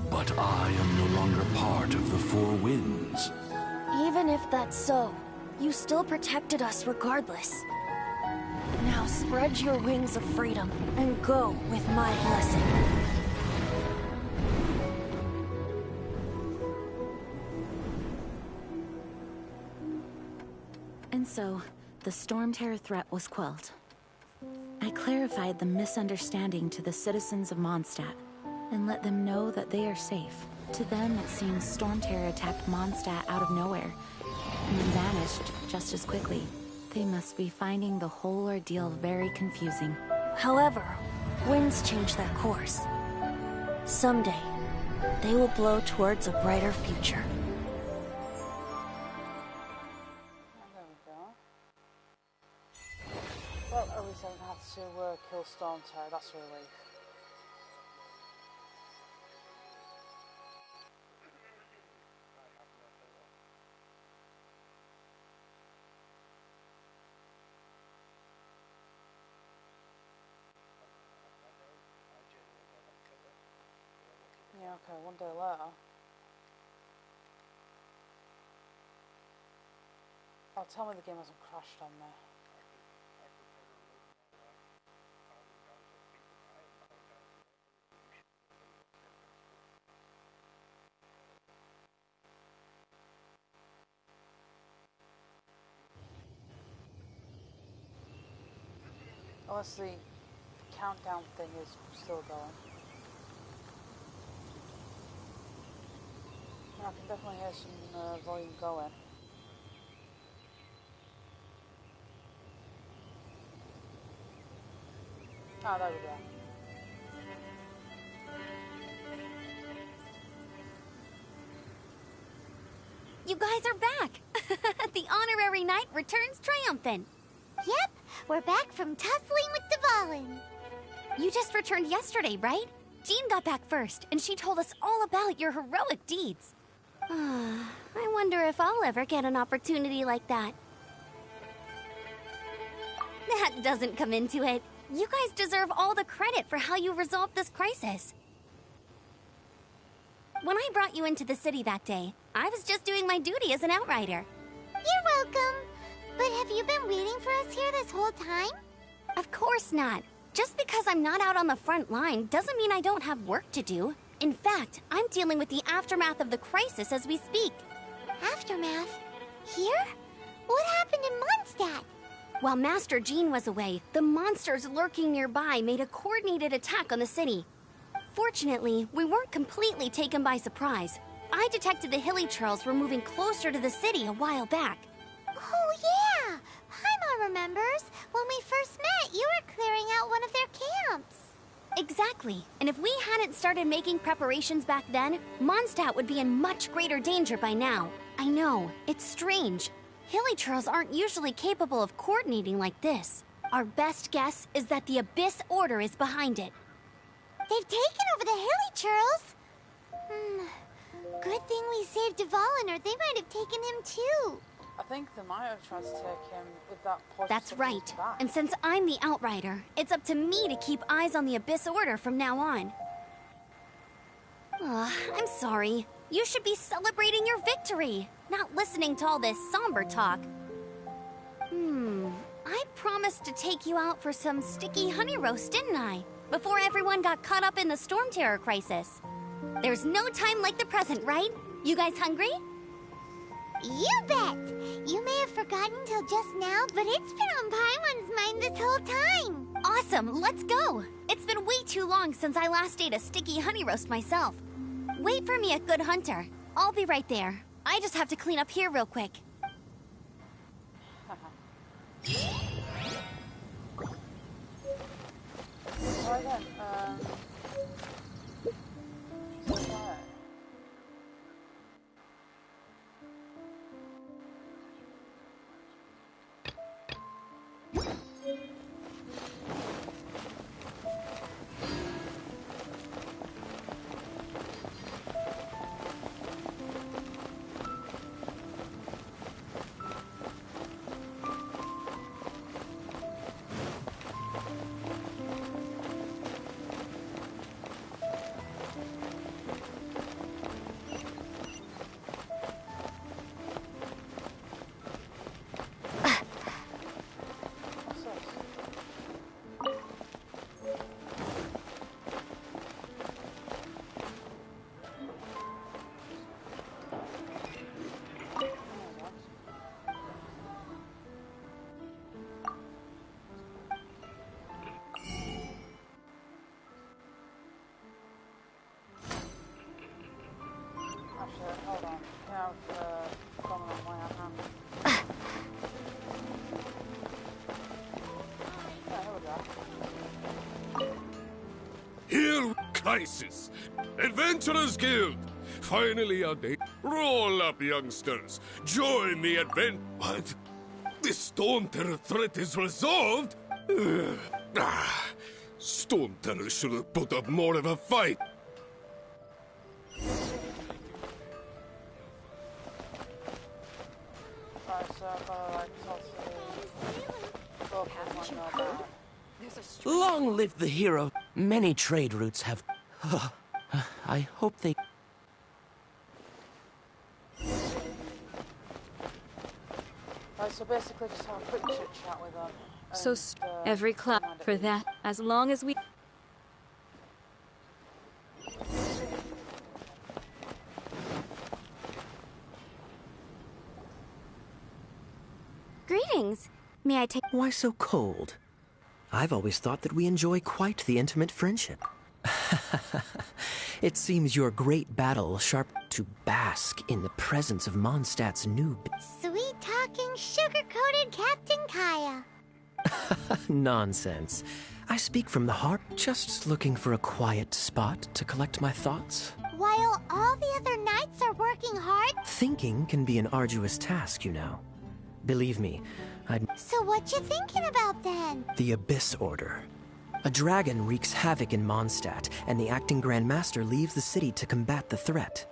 But I am no longer part of the Four Winds. Even if that's so, you still protected us regardless. Now spread your wings of freedom and go with my blessing. And so, the Stormterror threat was quelled. I clarified the misunderstanding to the citizens of Mondstadt, and let them know that they are safe. To them, it seems Stormterror attacked Mondstadt out of nowhere, and then vanished just as quickly. They must be finding the whole ordeal very confusing. However, winds change their course. Someday, they will blow towards a brighter future. There we go. Well, at least I don't have to kill Stormterror, that's a relief. Yeah, okay, one day later. Oh, tell me the game hasn't crashed on me. Unless the countdown thing is still going. I can definitely hear some volume going. Oh, there we go. You guys are back! The honorary knight returns triumphant. Yep, we're back from tussling with Dvalin. You just returned yesterday, right? Jean got back first, and she told us all about your heroic deeds. I wonder if I'll ever get an opportunity like that. That doesn't come into it. You guys deserve all the credit for how you resolved this crisis. When I brought you into the city that day, I was just doing my duty as an outrider. You're welcome. But have you been waiting for us here this whole time? Of course not. Just because I'm not out on the front line doesn't mean I don't have work to do. In fact, I'm dealing with the aftermath of the crisis as we speak. Aftermath? Here? What happened in Mondstadt? While Master Jean was away, the monsters lurking nearby made a coordinated attack on the city. Fortunately, we weren't completely taken by surprise. I detected the Hilly Churls were moving closer to the city a while back. Oh yeah! Paimon remembers. When we first met, you were clearing out one of their camps. Exactly. And if we hadn't started making preparations back then, Mondstadt would be in much greater danger by now. I know, it's strange. Hilly Churls aren't usually capable of coordinating like this. Our best guess is that the Abyss Order is behind it. They've taken over the Hilly Churls. Good thing we saved Dvalin, or they might have taken him too. I think they might have tried to take him with that poison. That's right. And since I'm the Outrider, it's up to me to keep eyes on the Abyss Order from now on. I'm sorry. You should be celebrating your victory, not listening to all this somber talk. I promised to take you out for some sticky honey roast, didn't I? Before everyone got caught up in the Stormterror crisis. There's no time like the present, right? You guys hungry? You bet! You may have forgotten till just now, but it's been on Paimon's mind this whole time. Awesome, let's go! It's been way too long since I last ate a sticky honey roast myself. Wait for me at Good Hunter. I'll be right there. I just have to clean up here real quick. Try again. Hold on. Now I've gone on my hand. Here, crisis! Adventurers Guild! Finally a day. Roll up, youngsters. Join the advent. What? The Storm Terror threat is resolved? Storm Terror should have put up more of a fight. Long live the hero. Many trade routes have... I hope they... Right, so basically just have a quick chit chat with them. So every club for that, as long as we... Greetings. May I take... Why so cold? I've always thought that we enjoy quite the intimate friendship. It seems your great battle sharp to bask in the presence of Mondstadt's noob. Sweet-talking, sugar-coated Captain Kaya. Nonsense. I speak from the heart, just looking for a quiet spot to collect my thoughts. While all the other knights are working hard... Thinking can be an arduous task, you know. Believe me, So what you thinking about then? The Abyss Order. A dragon wreaks havoc in Mondstadt, and the acting Grand Master leaves the city to combat the threat.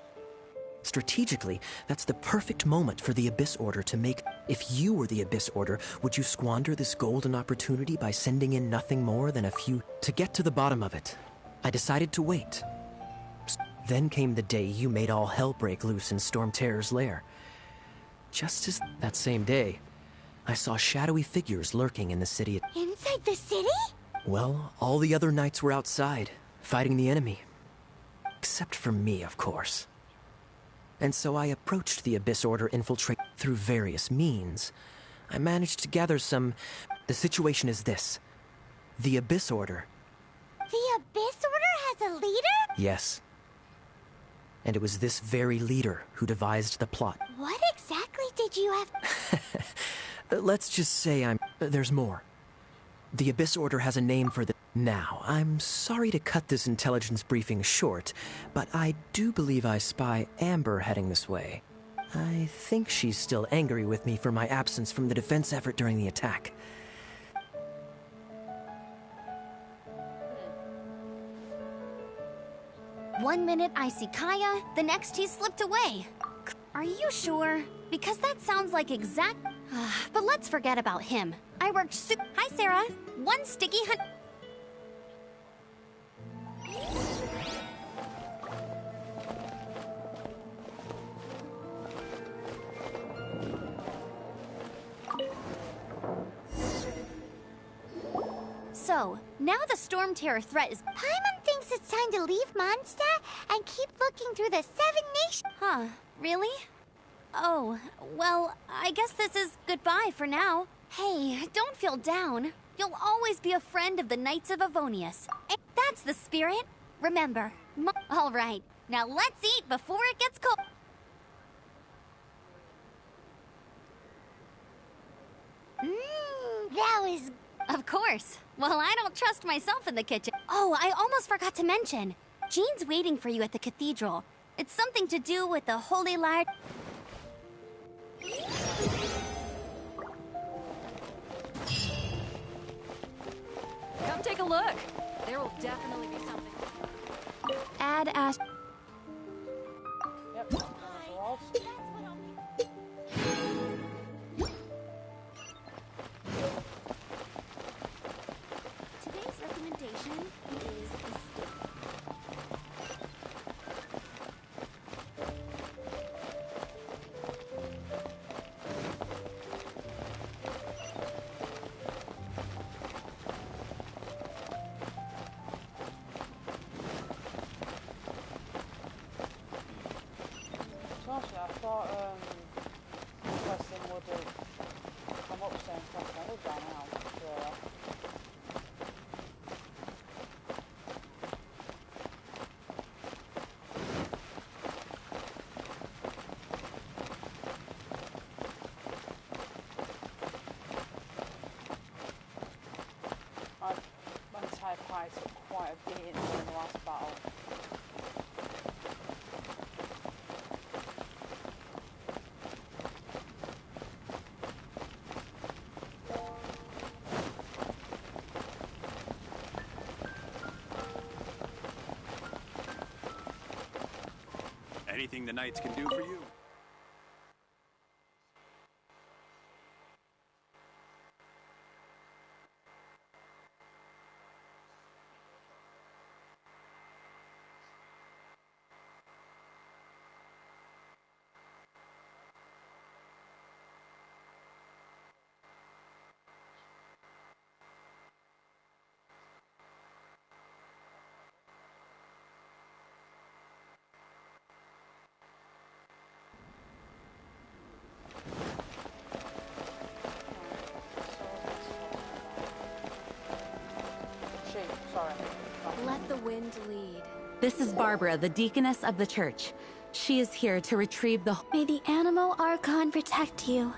Strategically, that's the perfect moment for the Abyss Order to make... If you were the Abyss Order, would you squander this golden opportunity by sending in nothing more than a few... To get to the bottom of it, I decided to wait. Then came the day you made all hell break loose in STORMTERROR's lair. Just as that same day, I saw shadowy figures lurking in the city. Inside the city? Well, all the other knights were outside, fighting the enemy. Except for me, of course. And so I approached the Abyss Order infiltrate through various means. I managed to gather some... The situation is this. The Abyss Order... The Abyss Order has a leader? Yes. And it was this very leader who devised the plot. What exactly did you have... Let's just say there's more. The Abyss Order has a name for the... Now, I'm sorry to cut this intelligence briefing short, but I do believe I spy Amber heading this way. I think she's still angry with me for my absence from the defense effort during the attack. One minute I see Kaya, the next he slipped away. Are you sure? Because that sounds like exact... But let's forget about him. I worked Hi, Sarah. One sticky hunt... So, now the Storm Terror threat is... Paimon thinks it's time to leave Mondstadt and keep looking through the 7 nations. Huh, really? Oh, well, I guess this is goodbye for now. Hey, don't feel down. You'll always be a friend of the Knights of Avonius. That's the spirit. Remember. All right, now let's eat before it gets cold. That was... Of course. Well, I don't trust myself in the kitchen. Oh, I almost forgot to mention. Jean's waiting for you at the cathedral. It's something to do with the Holy Lyre. Come take a look. There will definitely be something. Add as. Yep. Today's recommendation is the steak. Actually, I thought first thing would have come up saying press level down now. So. My entire party took quite a beating in the last battle. Anything the Knights can do for you? Sorry. Let the wind lead. This is Barbara, the deaconess of the church. She is here to retrieve the... May the Animo Archon protect you.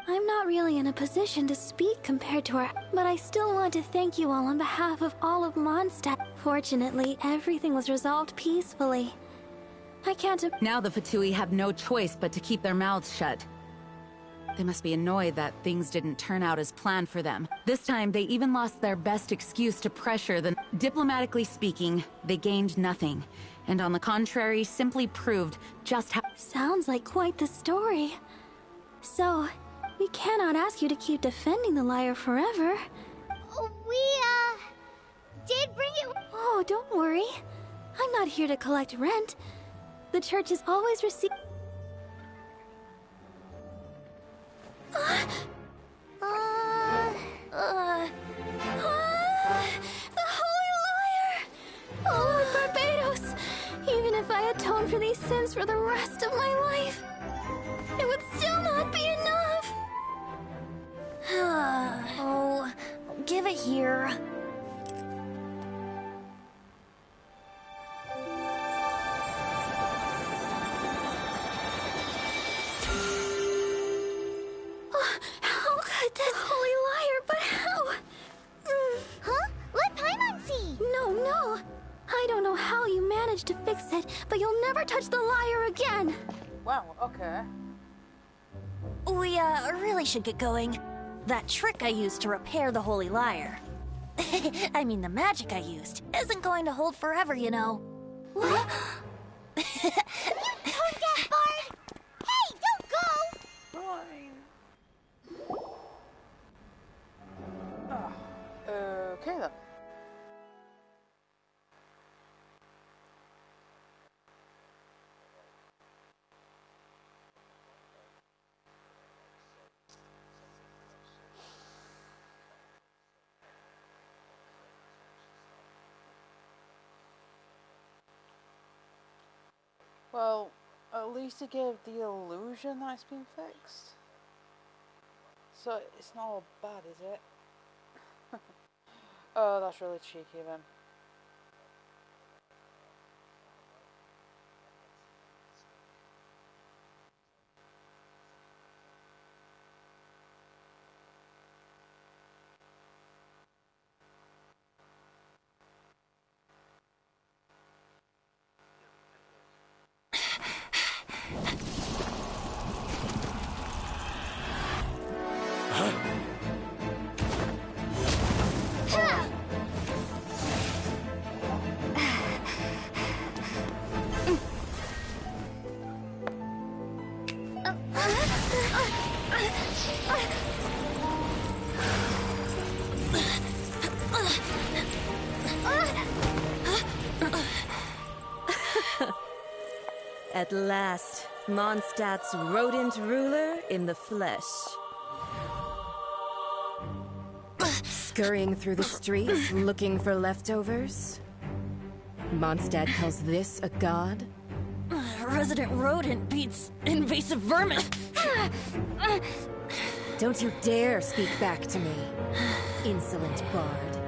I'm not really in a position to speak compared to her, but I still want to thank you all on behalf of all of Mondstadt. Fortunately, everything was resolved peacefully. I can't... Now the Fatui have no choice but to keep their mouths shut. They must be annoyed that things didn't turn out as planned for them. This time, they even lost their best excuse to pressure the... Diplomatically speaking, they gained nothing. And on the contrary, simply proved just how... Sounds like quite the story. So, we cannot ask you to keep defending the lyre forever. We, did bring it... Oh, don't worry. I'm not here to collect rent. The church has always received... The Holy Lyre! Oh, Barbados! Even if I atone for these sins for the rest of my life, it would still not be enough! Oh, give it here. How could this Holy Lyre, but how? Huh? Let Paimon see! No. I don't know how you managed to fix it, but you'll never touch the lyre again! Wow, okay. We, really should get going. That trick I used to repair the Holy Lyre. I mean, the magic I used isn't going to hold forever, you know. What? You tone-deaf bard! Hey, don't go! Okay then. Well, at least it gave the illusion that it's been fixed. So it's not all bad, is it? Oh, that's really cheeky then. At last, Mondstadt's rodent ruler in the flesh. Scurrying through the streets, looking for leftovers? Mondstadt calls this a god? Resident rodent beats invasive vermin. Don't you dare speak back to me, insolent bard.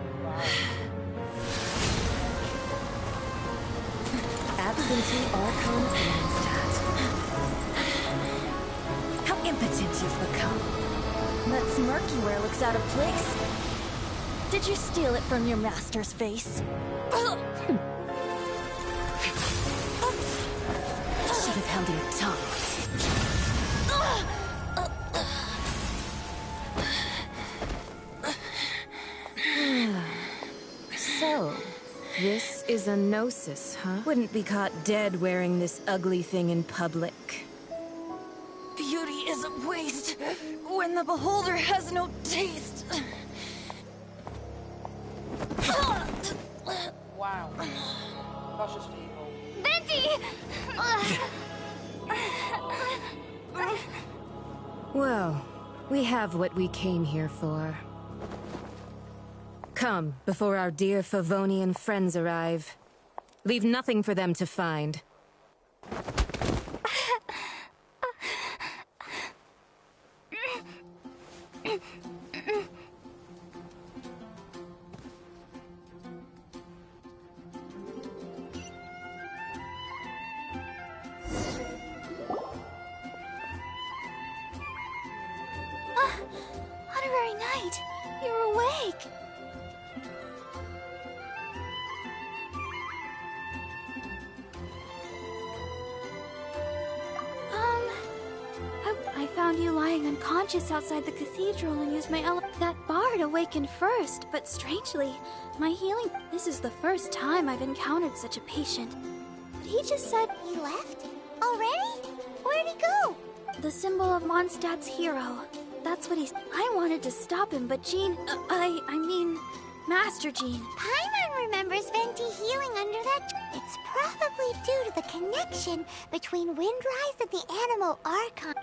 Absentee Archon of Mondstadt. How impotent you've become. That smirky wear looks out of place. Did you steal it from your master's face? Should have held your tongue. So, this is a gnosis, huh? Wouldn't be caught dead wearing this ugly thing in public. Beauty is a waste when the beholder has no taste. Wow. That's just evil. Venti! Well, we have what we came here for. Come, before our dear Favonian friends arrive. Leave nothing for them to find. Honorary Knight, you're awake. I found you lying unconscious outside the cathedral and used my That bard awakened first, but strangely, my healing... This is the first time I've encountered such a patient. But he just said... He left? Already? Where'd he go? The symbol of Mondstadt's hero. That's what he's... I wanted to stop him, but Jean... I mean... Master Jean. Paimon remembers Venti healing under that... It's probably due to the connection between Windrise and the Animal Archon.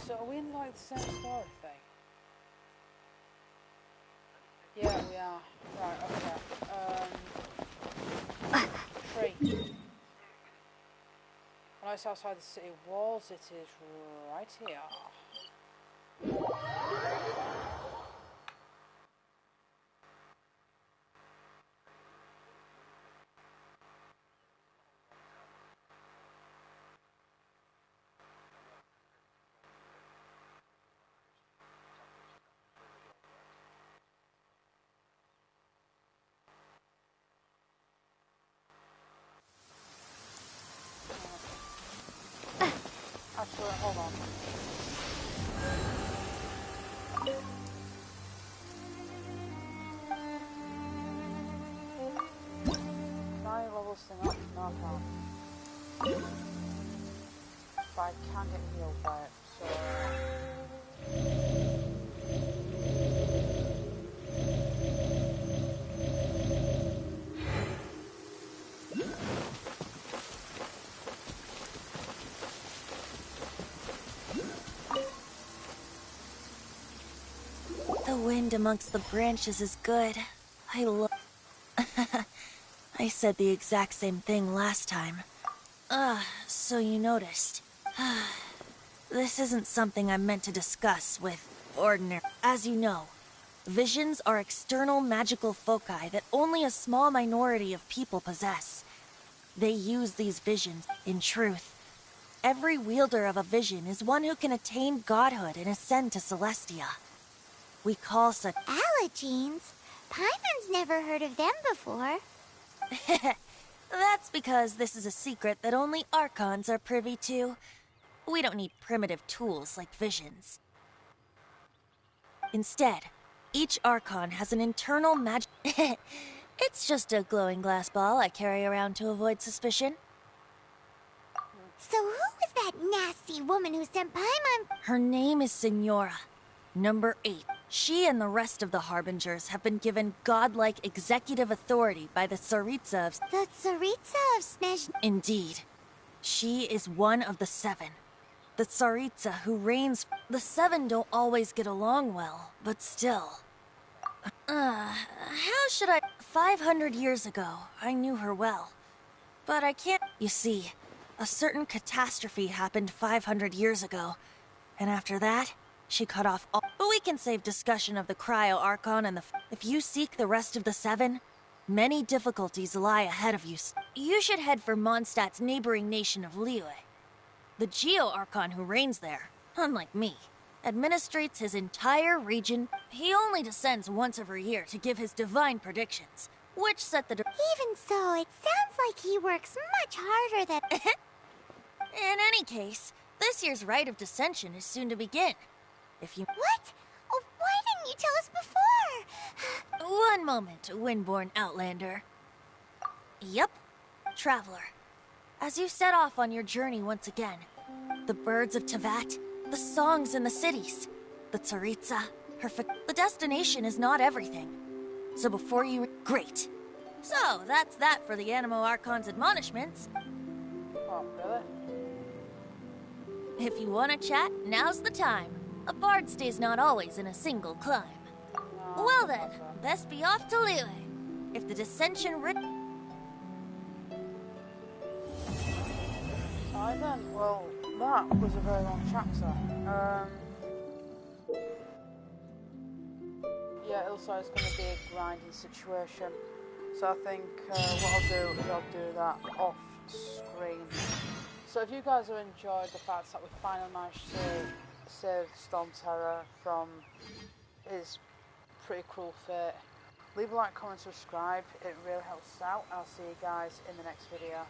So are we in like the same story thing? Yeah, we are. Right, okay. Tree. When it's outside the city walls, it is right here. Actually, hold on. Can I level this thing up? No, I can't. But I can get healed by it, so... The wind amongst the branches is good. I love... I said the exact same thing last time. So you noticed. This isn't something I'm meant to discuss with ordinary... As you know, visions are external magical foci that only a small minority of people possess. They use these visions. In truth, every wielder of a vision is one who can attain godhood and ascend to Celestia. We call such... Allergenes? Paimon's never heard of them before. That That's because this is a secret that only Archons are privy to. We don't need primitive tools like visions. Instead, each Archon has an internal magic. It's just a glowing glass ball I carry around to avoid suspicion. So who was that nasty woman who sent Paimon? Her name is Signora, number 8. She and the rest of the Harbingers have been given godlike executive authority by the Tsaritsa of... The Tsaritsa of Snezh... Indeed. She is one of the 7. The Tsaritsa who reigns... The 7 don't always get along well, but still... how should I... 500 years ago, I knew her well. But I can't... You see, a certain catastrophe happened 500 years ago. And after that, she cut off all... But we can save discussion of the Cryo Archon and the... If you seek the rest of the 7, many difficulties lie ahead of you. You should head for Mondstadt's neighboring nation of Liyue. The Geo Archon who reigns there, unlike me, administrates his entire region. He only descends once every year to give his divine predictions, which set the... Even so, it sounds like he works much harder than... In any case, this year's Rite of Dissension is soon to begin. If you... What? Oh, why didn't you tell us before? One moment, Windborn Outlander. Yep, Traveler. As you set off on your journey once again, the birds of Tevat, the songs in the cities, the Tsaritsa, the destination is not everything. So before you... Great. So, that's that for the Animo Archon's admonishments. Oh, really? If you want to chat, now's the time. A bard stays not always in a single climb. Well then, best be off to Liyue. If the dissension Alright then, well, that was a very long chapter. Yeah, it looks like it's going to be a grinding situation. So I think what I'll do is I'll do that off screen. So if you guys have enjoyed the fact that we finally managed to save STORMTERROR from his pretty cruel fate, leave a like, comment, subscribe. It really helps us out. I'll see you guys in the next video.